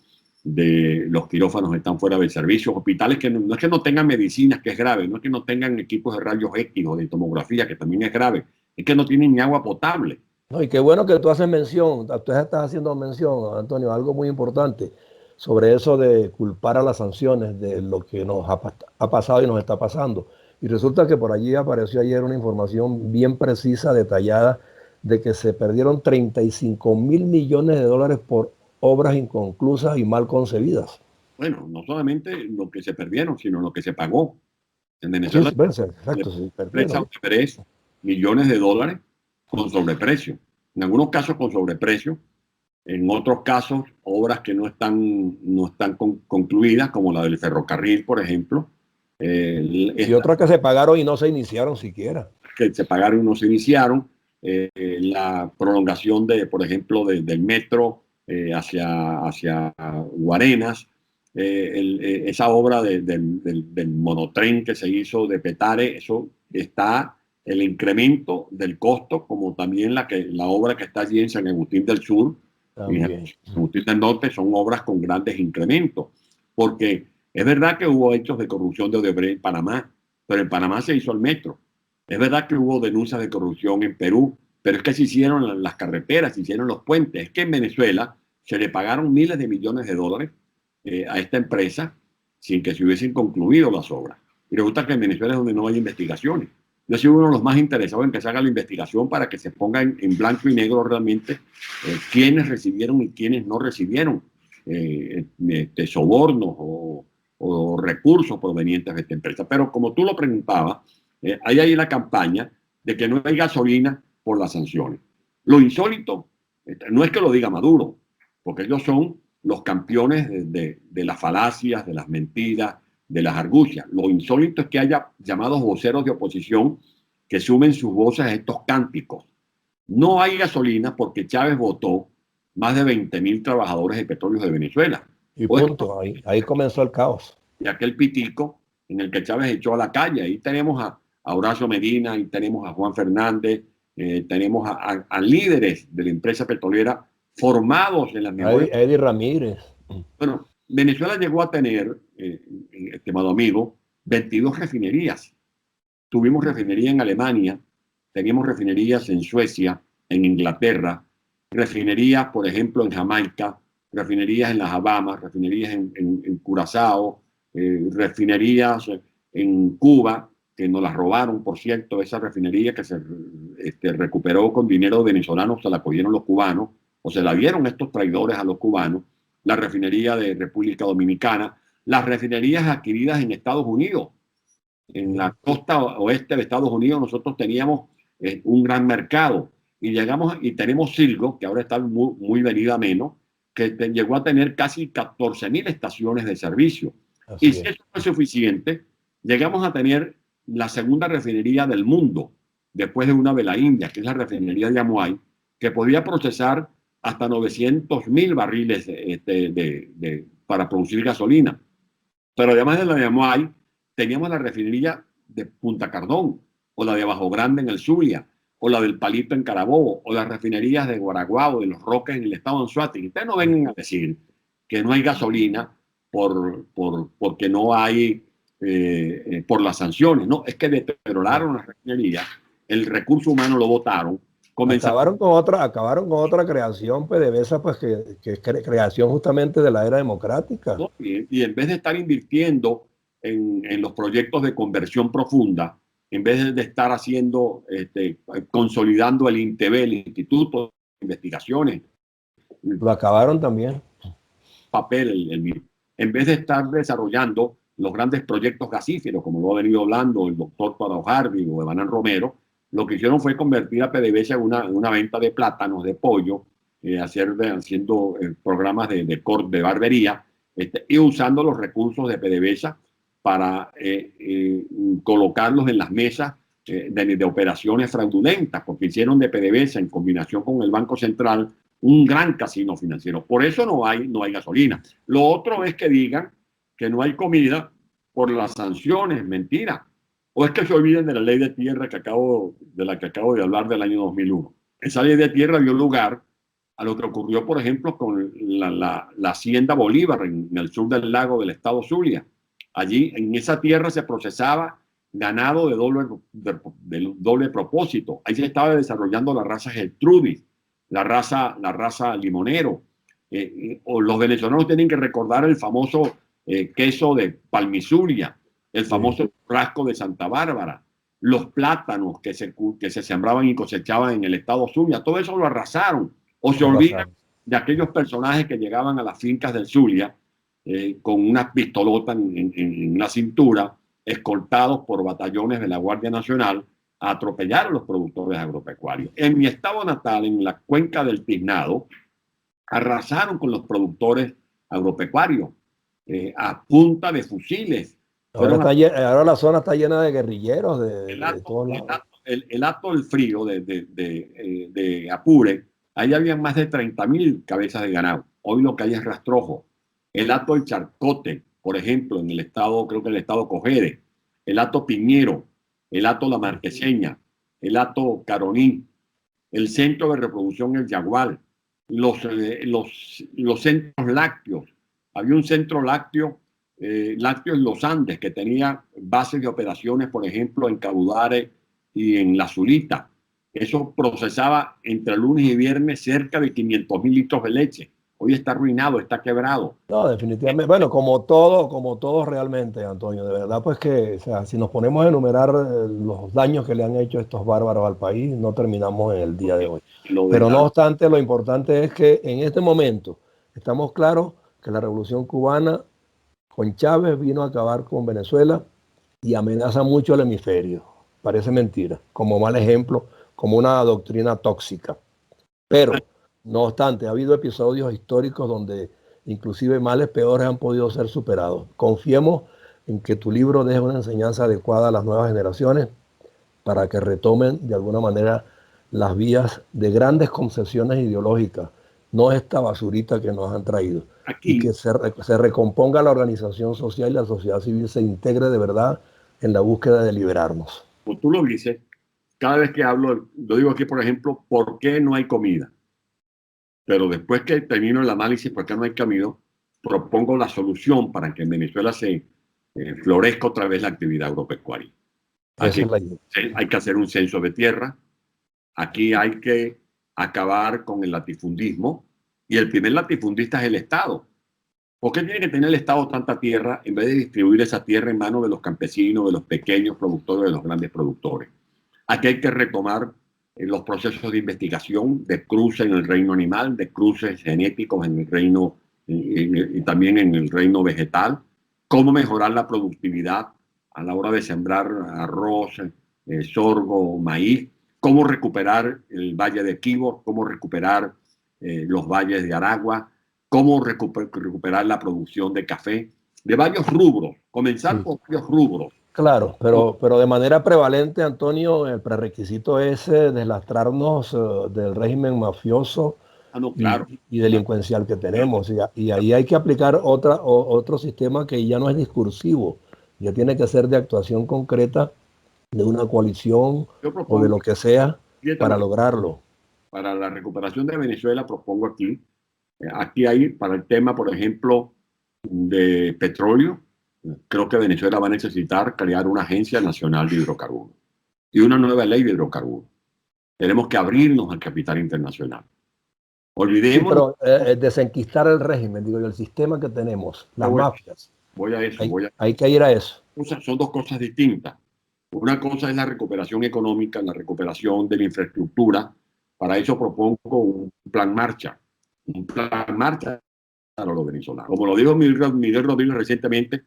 de los quirófanos están fuera del servicio. Hospitales que no es que no tengan medicinas, que es grave, no es que no tengan equipos de rayos X o de tomografía, que también es grave, es que no tienen ni agua potable. No, y qué bueno que tú haces mención, tú estás haciendo mención, Antonio, algo muy importante sobre eso de culpar a las sanciones de lo que nos ha pasado y nos está pasando. Y resulta que por allí apareció ayer una información bien precisa, detallada, de que se perdieron 35.000 millones de dólares por obras inconclusas y mal concebidas. Bueno, no solamente lo que se perdieron, sino lo que se pagó. En Sí, Venezuela exacto, sí, perdieron. 3 millones de dólares con sobreprecio. En algunos casos con sobreprecio, en otros casos obras que no están concluidas, como la del ferrocarril, por ejemplo. Y otras que se pagaron y no se iniciaron siquiera. Que se pagaron y no se iniciaron. La prolongación, por ejemplo, del metro hacia Guarenas. Esa obra del monotren que se hizo de Petare, eso está el incremento del costo, como también la obra que está allí en San Agustín del Sur y en San Agustín del Norte, son obras con grandes incrementos, porque es verdad que hubo hechos de corrupción de Odebrecht en Panamá, pero en Panamá se hizo el metro. Es verdad que hubo denuncias de corrupción en Perú, pero es que se hicieron las carreteras, se hicieron los puentes. Es que en Venezuela se le pagaron miles de millones de dólares a esta empresa sin que se hubiesen concluido las obras. y resulta que en Venezuela es donde no hay investigaciones. Yo soy uno de los más interesados en que se haga la investigación para que se ponga en blanco y negro realmente quiénes recibieron y quiénes no recibieron sobornos o recursos provenientes de esta empresa. Pero como tú lo preguntabas, hay ahí la campaña de que no hay gasolina por las sanciones. Lo insólito no es que lo diga Maduro, porque ellos son los campeones de las falacias, de las mentiras, de las argucias. Lo insólito es que haya llamados voceros de oposición que sumen sus voces a estos cánticos. No hay gasolina porque Chávez votó más de 20.000 trabajadores de petróleos de Venezuela. Y punto, ahí comenzó el caos. Y aquel pitico en el que Chávez echó a la calle. Ahí tenemos a Horacio Medina, ahí tenemos a Juan Fernández, tenemos a líderes de la empresa petrolera formados en las mejores. Eddie Ramírez. Bueno, Venezuela llegó a tener, estimado amigo, 22 refinerías. Tuvimos refinería en Alemania, teníamos refinerías en Suecia, en Inglaterra, refinerías, por ejemplo, en Jamaica, refinerías en las Bahamas, refinerías en Curazao, refinerías en Cuba, que nos las robaron, por cierto, esa refinería que se recuperó con dinero venezolano, se la cogieron los cubanos, o se la dieron estos traidores a los cubanos, la refinería de República Dominicana, las refinerías adquiridas en Estados Unidos. En la costa oeste de Estados Unidos nosotros teníamos un gran mercado y llegamos y tenemos Silgo, que ahora está muy venida menos, que llegó a tener casi 14.000 estaciones de servicio. Así y si eso no es suficiente, llegamos a tener la segunda refinería del mundo, después de una de la India, que es la refinería de Yamuay, que podía procesar hasta 900.000 barriles para producir gasolina. Pero además de la de Yamuay, teníamos la refinería de Punta Cardón, o la de Bajo Grande en el Zulia, o la del Palito en Carabobo, o las refinerías de Guaraguao, de Los Roques en el estado de Anzoátegui. Ustedes no vengan a decir que no hay gasolina porque no hay, por las sanciones. No, es que deterioraron las refinerías, el recurso humano lo botaron. Acabaron con otra creación PDVSA, pues que es creación justamente de la era democrática. ¿No? Y en vez de estar invirtiendo en los proyectos de conversión profunda, en vez de estar haciendo, consolidando el INTEBE, el Instituto de Investigaciones. Lo acabaron también. Papel, en vez de estar desarrollando los grandes proyectos gasíferos, como lo ha venido hablando el doctor Tadao Harvey o Evanán Romero, lo que hicieron fue convertir a PDVSA en una venta de plátanos, de pollo, haciendo programas de barbería, y usando los recursos de PDVSA para colocarlos en las mesas de operaciones fraudulentas, porque hicieron de PDVSA en combinación con el Banco Central un gran casino financiero. Por eso no hay gasolina. Lo otro es que digan que no hay comida por las sanciones, mentira. O es que se olviden de la ley de tierra de la que acabo de hablar del año 2001. Esa ley de tierra dio lugar a lo que ocurrió, por ejemplo, con la hacienda Bolívar en el sur del lago del estado Zulia. Allí, en esa tierra se procesaba ganado de doble propósito. Ahí se estaba desarrollando la raza Gertrudis, la raza Limonero. O los venezolanos tienen que recordar el famoso queso de Palmisuria, el famoso rasco de Santa Bárbara, los plátanos que se sembraban y cosechaban en el estado Zulia. Todo eso lo arrasaron. O se olvidan de aquellos personajes que llegaban a las fincas del Zulia con una pistolota en la cintura, escoltados por batallones de la Guardia Nacional, a atropellar a los productores agropecuarios. En mi estado natal, en la cuenca del Tiznado, arrasaron con los productores agropecuarios a punta de fusiles. Ahora la zona está llena de guerrilleros el Hato del Frío de Apure, ahí habían más de 30.000 cabezas de ganado. Hoy lo que hay es rastrojo. El Hato del Charcote, por ejemplo, en el estado, creo que en el estado Cogere, el Hato Piñero, el Hato La Marqueseña, el Hato Caroní, el centro de reproducción El Yagual, los centros lácteos. Había un centro lácteo en los Andes, que tenía bases de operaciones, por ejemplo, en Cabudare y en La Zulita. Eso procesaba entre lunes y viernes cerca de 500.000 litros de leche. hoy está arruinado, está quebrado. No, definitivamente. Bueno, como todo realmente, Antonio, de verdad, pues que, o sea, si nos ponemos a enumerar los daños que le han hecho estos bárbaros al país, no terminamos en el día de hoy. Lo de Pero no la, obstante, lo importante es que en este momento estamos claros que la Revolución Cubana con Chávez vino a acabar con Venezuela y amenaza mucho al hemisferio. Parece mentira, como mal ejemplo, como una doctrina tóxica. Pero, no obstante, ha habido episodios históricos donde inclusive males peores han podido ser superados. Confiemos en que tu libro deje una enseñanza adecuada a las nuevas generaciones para que retomen de alguna manera las vías de grandes concepciones ideológicas, no esta basurita que nos han traído, y aquí, que se recomponga la organización social y la sociedad civil se integre de verdad en la búsqueda de liberarnos. como tú lo dices, cada vez que hablo, yo digo aquí, por ejemplo, ¿por qué no hay comida? Pero después que termino el análisis, ¿por qué no hay comida? Propongo la solución para que en Venezuela se florezca otra vez la actividad agropecuaria. Esa Aquí es la idea. hay que hacer un censo de tierra, aquí hay que acabar con el latifundismo, y el primer latifundista es el Estado. ¿Por qué tiene que tener el Estado tanta tierra en vez de distribuir esa tierra en manos de los campesinos, de los pequeños productores, de los grandes productores? Aquí hay que retomar los procesos de investigación, de cruce en el reino animal, de cruces genéticos en el reino y también en el reino vegetal, cómo mejorar la productividad a la hora de sembrar arroz, sorgo, maíz, cómo recuperar el valle de Quibor, cómo recuperar los valles de Aragua, cómo recuperar la producción de café, de varios rubros, comenzar Sí. por varios rubros. Claro, pero de manera prevalente, Antonio, el prerequisito es deslastrarnos del régimen mafioso Ah, no, claro. y delincuencial que tenemos. Y ahí hay que aplicar otro sistema que ya no es discursivo, ya tiene que ser de actuación concreta de una coalición Yo o de propongo, lo que sea fíjate para lo que lograrlo. para la recuperación de Venezuela propongo aquí. Aquí hay para el tema, por ejemplo, de petróleo. Creo que Venezuela va a necesitar crear una agencia nacional de hidrocarburos y una nueva ley de hidrocarburos. Tenemos que abrirnos al capital internacional. Sí, Olvidémonos, pero desenquistar el régimen, digo yo, el sistema que tenemos, las voy, mafias, voy a eso, hay, voy a hay que ir a eso. son dos cosas distintas. Una cosa es la recuperación económica, la recuperación de la infraestructura. Para eso propongo un plan marcha. Un plan marcha para los venezolanos. Como lo dijo Miguel Rodríguez recientemente,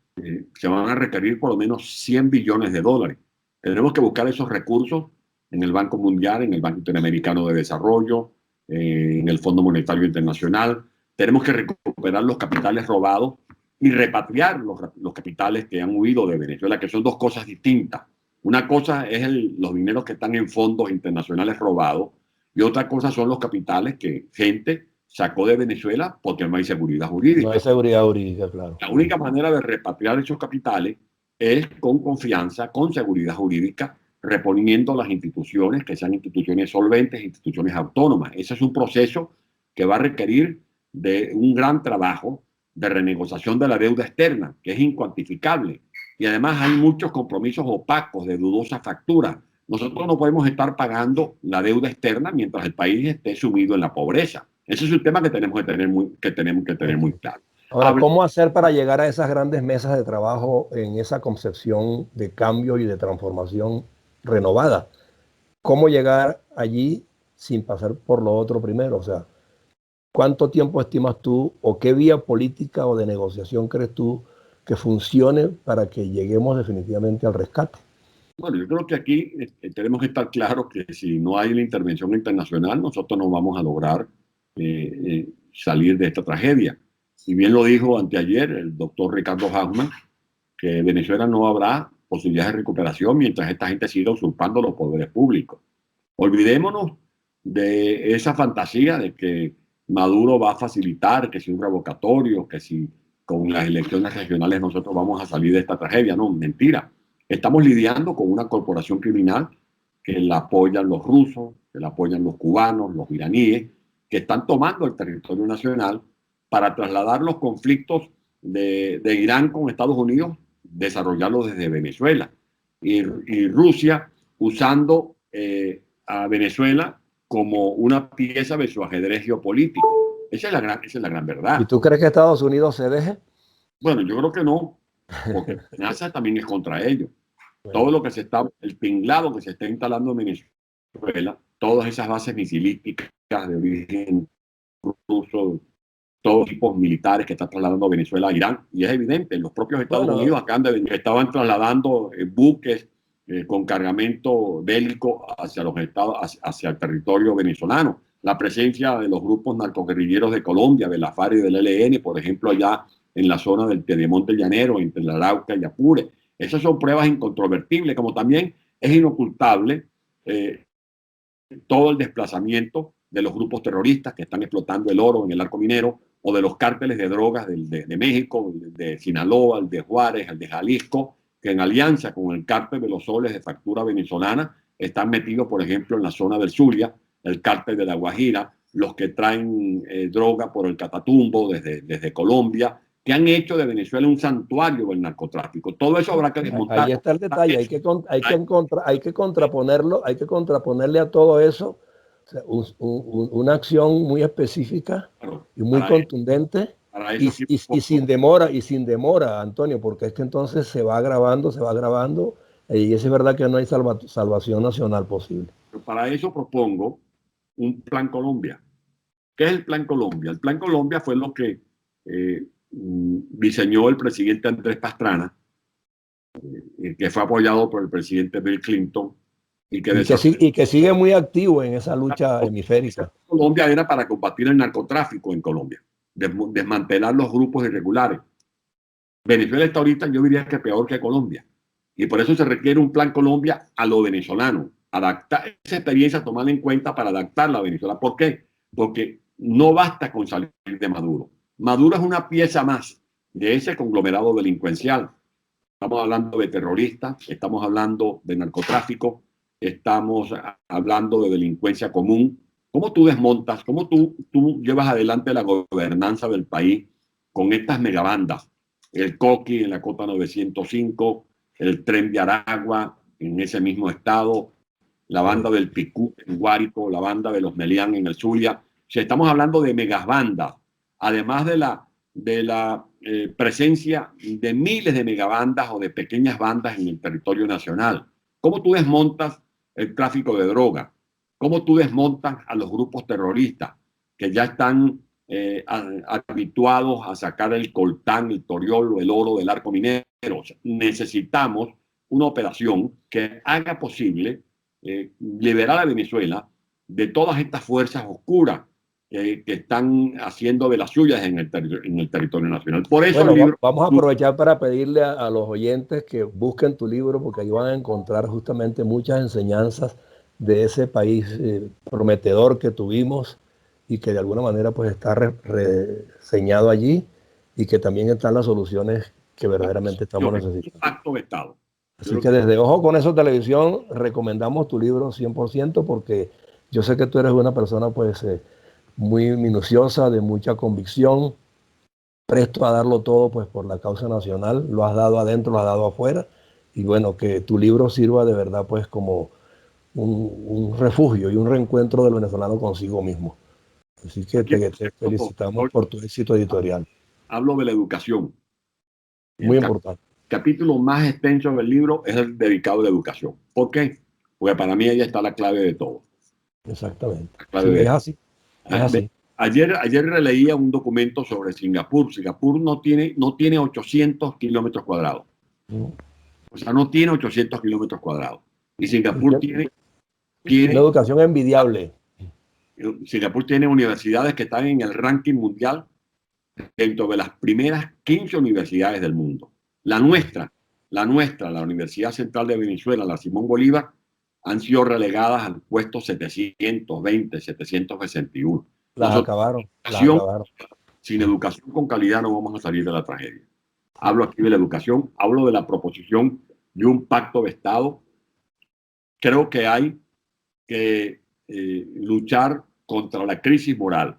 se van a requerir por lo menos 100 billones de dólares. Tenemos que buscar esos recursos en el Banco Mundial, en el Banco Interamericano de Desarrollo, en el Fondo Monetario Internacional. Tenemos que recuperar los capitales robados y repatriar los capitales que han huido de Venezuela, que son dos cosas distintas. Una cosa es los dineros que están en fondos internacionales robados y otra cosa son los capitales que gente sacó de Venezuela porque no hay seguridad No hay jurídica. seguridad jurídica, claro. La única manera de repatriar esos capitales es con confianza, con seguridad jurídica, reponiendo las instituciones, que sean instituciones solventes, instituciones autónomas. Ese es un proceso que va a requerir de un gran trabajo de renegociación de la deuda externa, que es incuantificable. Y además hay muchos compromisos opacos de dudosa factura. Nosotros no podemos estar pagando la deuda externa mientras el país esté sumido en la pobreza. Ese es un tema que tenemos que tener muy claro. Ahora, ¿cómo hacer para llegar a esas grandes mesas de trabajo en esa concepción de cambio y de transformación renovada? ¿Cómo llegar allí sin pasar por lo otro primero? O sea, ¿cuánto tiempo estimas tú o qué vía política o de negociación crees tú que funcione para que lleguemos definitivamente al rescate? Bueno, yo creo que aquí tenemos que estar claros que si no hay la intervención internacional, nosotros no vamos a lograr salir de esta tragedia. Y bien lo dijo anteayer el doctor Ricardo Hausmann, que en Venezuela no habrá posibilidades de recuperación mientras esta gente siga usurpando los poderes públicos. Olvidémonos de esa fantasía de que Maduro va a facilitar que si un revocatorio, que si con las elecciones regionales nosotros vamos a salir de esta tragedia. No, mentira. Estamos lidiando con una corporación criminal que la apoyan los rusos, que la apoyan los cubanos, los iraníes, que están tomando el territorio nacional para trasladar los conflictos de Irán con Estados Unidos, desarrollarlos desde Venezuela. Y Rusia usando a Venezuela como una pieza de su ajedrez geopolítico. Esa es la gran ¿Y verdad. tú crees que Estados Unidos se deje? Bueno, yo creo que no, porque la amenaza también es contra ellos. Todo Bueno, lo que se está, el tinglado que se está instalando en Venezuela, todas esas bases misilísticas de origen ruso, todos tipos militares que están trasladando Venezuela a Irán, y es evidente, los propios Estados bueno, Unidos acaban de estaban trasladando buques con cargamento bélico hacia los estados, hacia el territorio venezolano. La presencia de los grupos narcoguerrilleros de Colombia, de la FARC y del ELN, por ejemplo, allá en la zona del Piedemonte Llanero, entre la Arauca y Apure. Esas son pruebas incontrovertibles, como también es inocultable eh, todo el desplazamiento de los grupos terroristas que están explotando el oro en el arco minero, o de los cárteles de drogas de México, de Sinaloa, el de Juárez, el de Jalisco, que en alianza con el cártel de los soles de factura venezolana están metidos, por ejemplo, en la zona del Zulia, el cártel de la Guajira, los que traen droga por el Catatumbo desde Colombia, que han hecho de Venezuela un santuario del narcotráfico. Todo eso habrá que ahí desmontar. está el detalle, hay que contraponerle a todo eso, o sea, una acción muy específica Claro, y muy contundente para eso sí, y sin demora, Antonio, porque es que entonces se va agravando, y es verdad que no hay salvación nacional posible. para eso propongo un Plan Colombia. ¿Qué es el Plan Colombia? El Plan Colombia fue lo que diseñó el presidente Andrés Pastrana, que fue apoyado por el presidente Bill Clinton y que desarrolló. Y que sigue muy activo en esa lucha hemisférica. Colombia era para combatir el narcotráfico en Colombia, desmantelar los grupos irregulares. Venezuela está ahorita, yo diría que peor que Colombia. Y por eso se requiere un Plan Colombia a lo venezolano. Adaptar esa experiencia, tomarla en cuenta para adaptarla a Venezuela. ¿Por qué? Porque no basta con salir de Maduro. Maduro es una pieza más de ese conglomerado delincuencial. Estamos hablando de terroristas, estamos hablando de narcotráfico, estamos hablando de delincuencia común. ¿Cómo tú desmontas, cómo tú llevas adelante la gobernanza del país con estas megabandas? El Coqui en la Cota 905, el Tren de Aragua en ese mismo estado, la banda del Picú en Guárico, la banda de los Melián en el Zulia. Si estamos hablando de megabandas, además de la presencia de miles de megabandas o de pequeñas bandas en el territorio nacional. ¿Cómo tú desmontas el tráfico de droga? ¿Cómo tú desmontas a los grupos terroristas que ya están habituados a sacar el coltán, el toriolo, el oro del arco minero? Necesitamos una operación que haga posible liberar a Venezuela de todas estas fuerzas oscuras que están haciendo de las suyas en el territorio nacional. Por eso Bueno, el libro... vamos a aprovechar para pedirle a los oyentes que busquen tu libro, porque ahí van a encontrar justamente muchas enseñanzas de ese país prometedor que tuvimos y que de alguna manera pues está reseñado allí, y que también están las soluciones que verdaderamente estamos necesitando. Pacto de Estado. Así que desde Ojo con Eso Televisión recomendamos tu libro 100%, porque yo sé que tú eres una persona pues muy minuciosa, de mucha convicción, presto a darlo todo pues por la causa nacional. Lo has dado adentro, lo has dado afuera, y bueno, que tu libro sirva de verdad pues como un refugio y un reencuentro del venezolano consigo mismo. Así que te felicitamos por tu éxito editorial. Hablo de la educación. Muy importante. El capítulo más extenso del libro es el dedicado a la educación. ¿Por qué? Porque para mí ahí está la clave de todo. Exactamente. Clave Sí, es así. Es así. Ayer releía un documento sobre Singapur. Singapur no tiene 800 kilómetros cuadrados. O sea, no tiene 800 kilómetros cuadrados. Y Singapur tiene una educación envidiable. Singapur tiene universidades que están en el ranking mundial dentro de las primeras 15 universidades del mundo. La nuestra, la Universidad Central de Venezuela, la Simón Bolívar, han sido relegadas al puesto 720, 761. Las acabaron. Sin educación con calidad no vamos a salir de la tragedia. Hablo aquí de la educación, hablo de la proposición de un pacto de Estado. Creo que hay que luchar contra la crisis moral.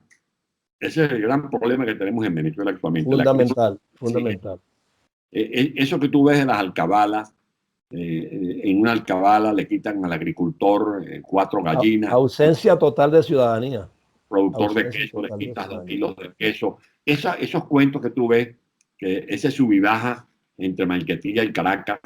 Ese es el gran problema que tenemos en Venezuela actualmente. Fundamental. Eso que tú ves en las alcabalas, en una alcabala le quitan al agricultor 4 gallinas. Ausencia total de ciudadanía. productor de ausencia queso, le total de quitas 2 foráneos. kilos de queso. Esos cuentos que tú ves, que ese sub y baja entre Maiquetía y Caracas,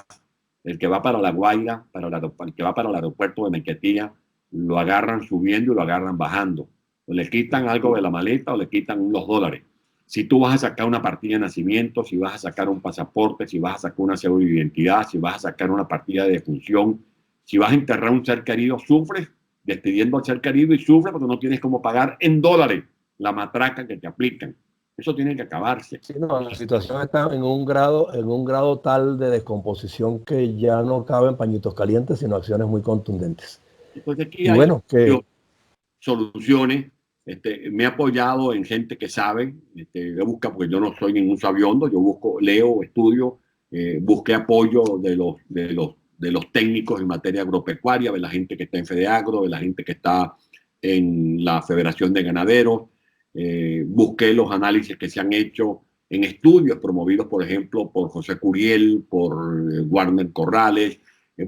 el que va para La Guaira, el que va para el aeropuerto de Maiquetía, lo agarran subiendo y lo agarran bajando. O le quitan algo de la maleta o le quitan los dólares. Si tú vas a sacar una partida de nacimiento, si vas a sacar un pasaporte, si vas a sacar una cédula de identidad, si vas a sacar una partida de defunción, si vas a enterrar a un ser querido, sufres despidiendo al ser querido y sufres porque no tienes cómo pagar en dólares la matraca que te aplican. Eso tiene que acabarse. Sí, no, la situación está en un grado tal de descomposición que ya no caben pañitos calientes, sino acciones muy contundentes. Entonces aquí Y hay bueno, que soluciones. Me he apoyado en gente que sabe, yo busco, porque yo no soy ningún sabiondo, yo busco, leo, estudio, busqué apoyo de los técnicos en materia agropecuaria, de la gente que está en FEDEAGRO, de la gente que está en la Federación de Ganaderos, busqué los análisis que se han hecho en estudios promovidos, por ejemplo, por José Curiel, por Warner Corrales.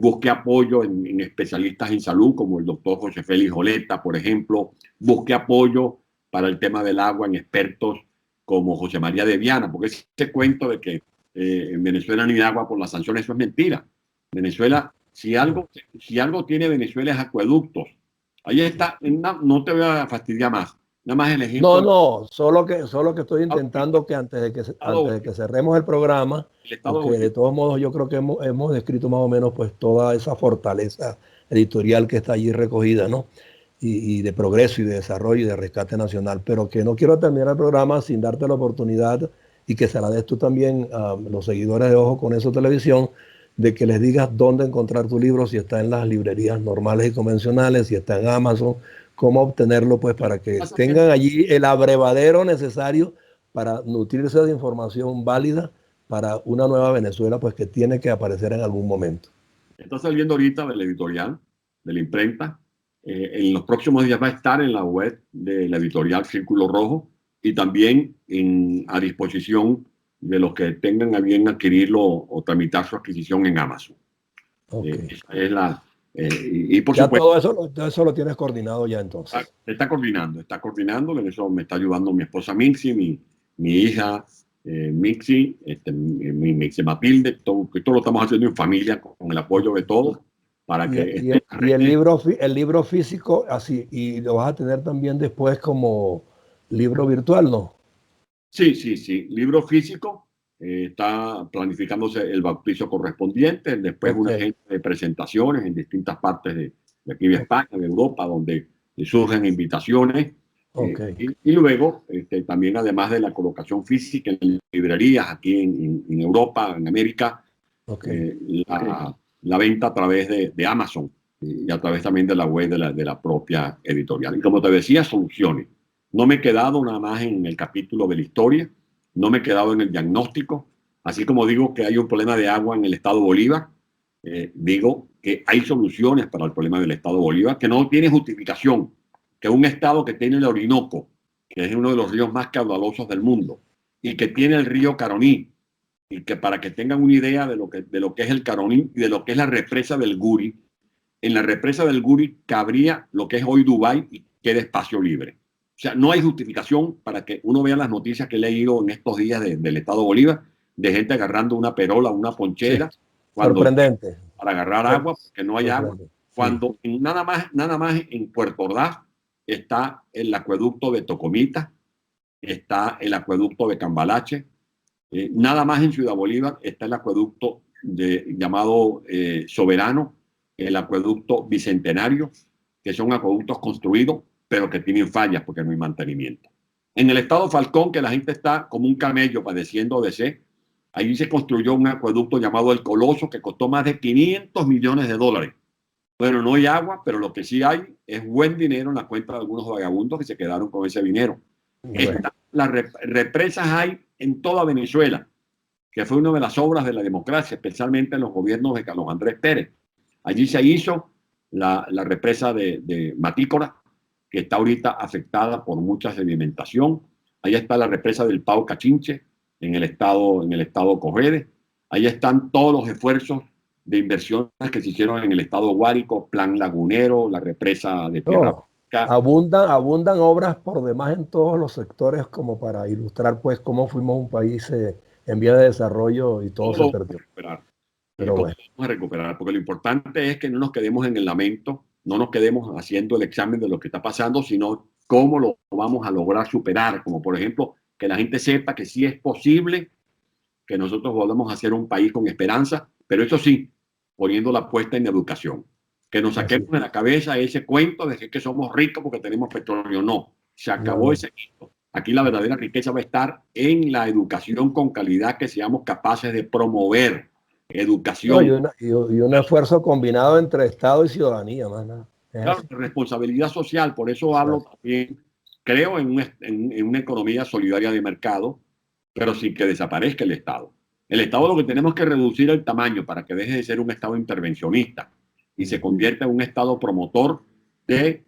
Busqué apoyo en especialistas en salud, como el doctor José Félix Oleta, por ejemplo. Busqué apoyo para el tema del agua en expertos como José María de Viana, porque ese cuento de que en Venezuela no hay agua por las sanciones, eso es mentira. Venezuela, si algo tiene Venezuela es acueductos. Ahí está, no te voy a fastidiar más. Nada más el ejemplo no, del no, solo que estoy intentando que Estado antes de Bolívar. que cerremos el programa, El Estado porque de Bolívar. todos modos yo creo que hemos descrito más o menos pues toda esa fortaleza editorial que está allí recogida, ¿no? Y de progreso y de desarrollo y de rescate nacional, pero que no quiero terminar el programa sin darte la oportunidad y que se la des tú también a los seguidores de Ojo con Eso Televisión, de que les digas dónde encontrar tu libro, si está en las librerías normales y convencionales, si está en Amazon, cómo obtenerlo, pues para que Pasa que tengan allí el abrevadero necesario para nutrirse de información válida para una nueva Venezuela, pues que tiene que aparecer en algún momento. está saliendo ahorita del editorial, de la imprenta. En los próximos días va a estar en la web de la editorial Círculo Rojo y también a disposición de los que tengan a bien adquirirlo o tramitar su adquisición en Amazon. Ok. Esa es y por Ya supuesto, todo eso lo tienes coordinado ya entonces. está coordinando, en eso me está ayudando mi esposa Mixi, mi hija Mixi, Mixi Matilde, que todo lo estamos haciendo en familia con el apoyo de todos para Y, que y- y el libro físico, así, y lo vas a tener también después como libro virtual, ¿no? Sí, sí, sí. Libro físico, está planificándose el bautizo correspondiente, después Ok, una serie de presentaciones en distintas partes de aquí de ok, España, de Europa, donde surgen invitaciones. ok. Y luego, también además de la colocación física en librerías aquí en Europa, en América, Ok. eh, la venta a través de Amazon y a través también de la web de la propia editorial. Y como te decía, soluciones. No me he quedado nada más en el capítulo de la historia, no me he quedado en el diagnóstico, así como digo que hay un problema de agua en el estado Bolívar, digo que hay soluciones para el problema del estado Bolívar, que no tiene justificación, que un estado que tiene el Orinoco, que es uno de los ríos más caudalosos del mundo, y que tiene el río Caroní, y que para que tengan una idea de lo que es el Caroní y de lo que es la represa del Guri, en la represa del Guri cabría lo que es hoy Dubái y queda espacio libre. O sea, no hay justificación para que uno vea las noticias que he leído en estos días del Estado Bolívar, de gente agarrando una perola, una Sí, ponchera, cuando sorprendente. para agarrar Sor- agua, porque no hay agua, Sorprendente. Sí. cuando nada más en Puerto Ordaz está el acueducto de Tocomita, está el acueducto de Cambalache, nada más en Ciudad Bolívar está el acueducto llamado Soberano, el acueducto Bicentenario, que son acueductos construidos, pero que tienen fallas porque no hay mantenimiento. En el estado Falcón, que la gente está como un camello padeciendo de sed, ahí se construyó un acueducto llamado El Coloso, que costó más de 500 millones de dólares. Bueno, no hay agua, pero lo que sí hay es buen dinero en la cuenta de algunos vagabundos que se quedaron con ese dinero. Bueno, Las represas hay en toda Venezuela, que fue una de las obras de la democracia, especialmente en los gobiernos de Carlos Andrés Pérez. Allí se hizo la represa de Matícora, que está ahorita afectada por mucha sedimentación. Allá está la represa del Pau Cachinche, en el estado Cogede. Ahí están todos los esfuerzos de inversiones que se hicieron en el estado Guárico, Plan Lagunero, la represa de Tierra no, abundan obras por demás en todos los sectores como para ilustrar pues cómo fuimos un país en vía de desarrollo y todo se perdió. Pero bueno. Vamos a recuperar, porque lo importante es que no nos quedemos en el lamento, no nos quedemos haciendo el examen de lo que está pasando, sino cómo lo vamos a lograr superar, como por ejemplo que la gente sepa que sí es posible que nosotros volvamos a ser un país con esperanza, pero eso sí, poniendo la apuesta en educación. Que nos saquemos de la cabeza ese cuento de que somos ricos porque tenemos petróleo. No, se acabó ese cuento. Aquí la verdadera riqueza va a estar en la educación con calidad que seamos capaces de promover. Educación. No, y un esfuerzo combinado entre Estado y ciudadanía, más nada. Claro, responsabilidad social, por eso hablo también, creo en una economía solidaria de mercado, pero sin que desaparezca el Estado. El Estado lo que tenemos que reducir el tamaño para que deje de ser un Estado intervencionista y se convierta en un Estado promotor de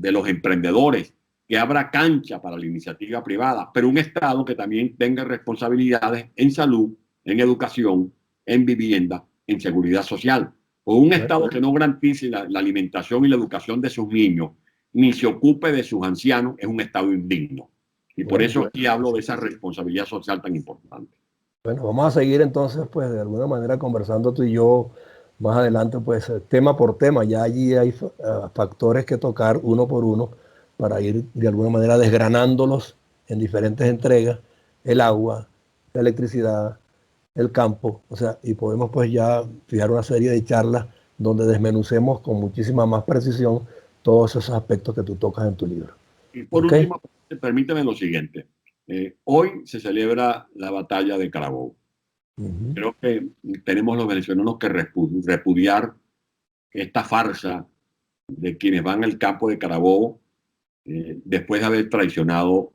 los emprendedores, que abra cancha para la iniciativa privada, pero un Estado que también tenga responsabilidades en salud, en educación, en vivienda, en seguridad social. O un Estado que no garantice la alimentación y la educación de sus niños, ni se ocupe de sus ancianos, es un Estado indigno. Y por eso aquí hablo de esa responsabilidad social tan importante. Bueno, vamos a seguir entonces, pues, de alguna manera conversando tú y yo más adelante, pues, tema por tema. Ya allí hay factores que tocar uno por uno para ir de alguna manera desgranándolos en diferentes entregas. El agua, la electricidad, el campo, o sea, y podemos pues ya fijar una serie de charlas donde desmenucemos con muchísima más precisión todos esos aspectos que tú tocas en tu libro. Y por último, permíteme lo siguiente. Hoy se celebra la batalla de Carabobo. Creo que tenemos los venezolanos que repudiar esta farsa de quienes van al campo de Carabobo después de haber traicionado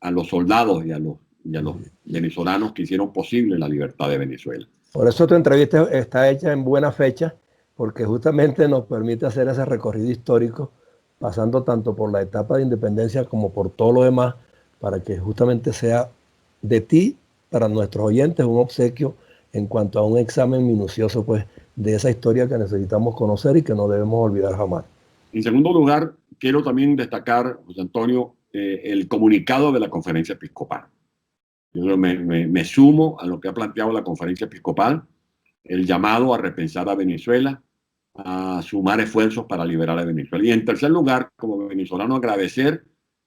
a los soldados y a los venezolanos que hicieron posible la libertad de Venezuela. Por eso tu entrevista está hecha en buena fecha, porque justamente nos permite hacer ese recorrido histórico, pasando tanto por la etapa de independencia como por todo lo demás, para que justamente sea de ti, para nuestros oyentes, un obsequio en cuanto a un examen minucioso pues, de esa historia que necesitamos conocer y que no debemos olvidar jamás. En segundo lugar, quiero también destacar, José Antonio, el comunicado de la Conferencia Episcopal. Yo me sumo a lo que ha planteado la Conferencia Episcopal, el llamado a repensar a Venezuela, a sumar esfuerzos para liberar a Venezuela. Y en tercer lugar, como venezolano, agradecer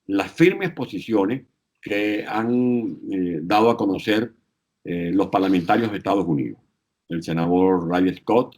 las firmes posiciones que han dado a conocer los parlamentarios de Estados Unidos. El senador Ray Scott,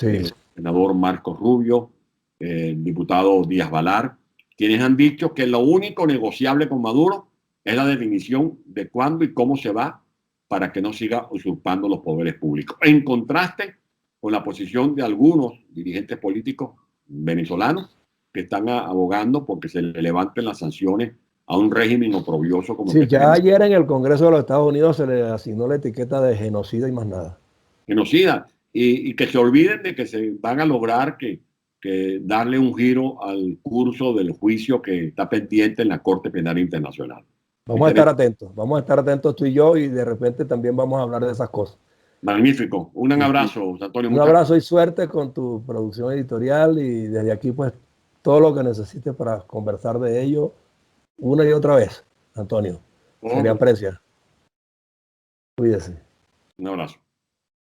el senador Marcos Rubio, el diputado Díaz Balar, quienes han dicho que lo único negociable con Maduro es la definición de cuándo y cómo se va para que no siga usurpando los poderes públicos. En contraste con la posición de algunos dirigentes políticos venezolanos que están abogando porque se le levanten las sanciones a un régimen oprobioso como el que ya ayer en el Congreso de los Estados Unidos se le asignó la etiqueta de genocida y más nada. Genocida. Y que se olviden de que se van a lograr que darle un giro al curso del juicio que está pendiente en la Corte Penal Internacional. Vamos a estar atentos tú y yo y de repente también vamos a hablar de esas cosas. Magnífico. Un abrazo, Antonio. Un abrazo y suerte con tu producción editorial y desde aquí pues todo lo que necesites para conversar de ello una y otra vez, Antonio. Se le aprecia. Cuídese. Un abrazo.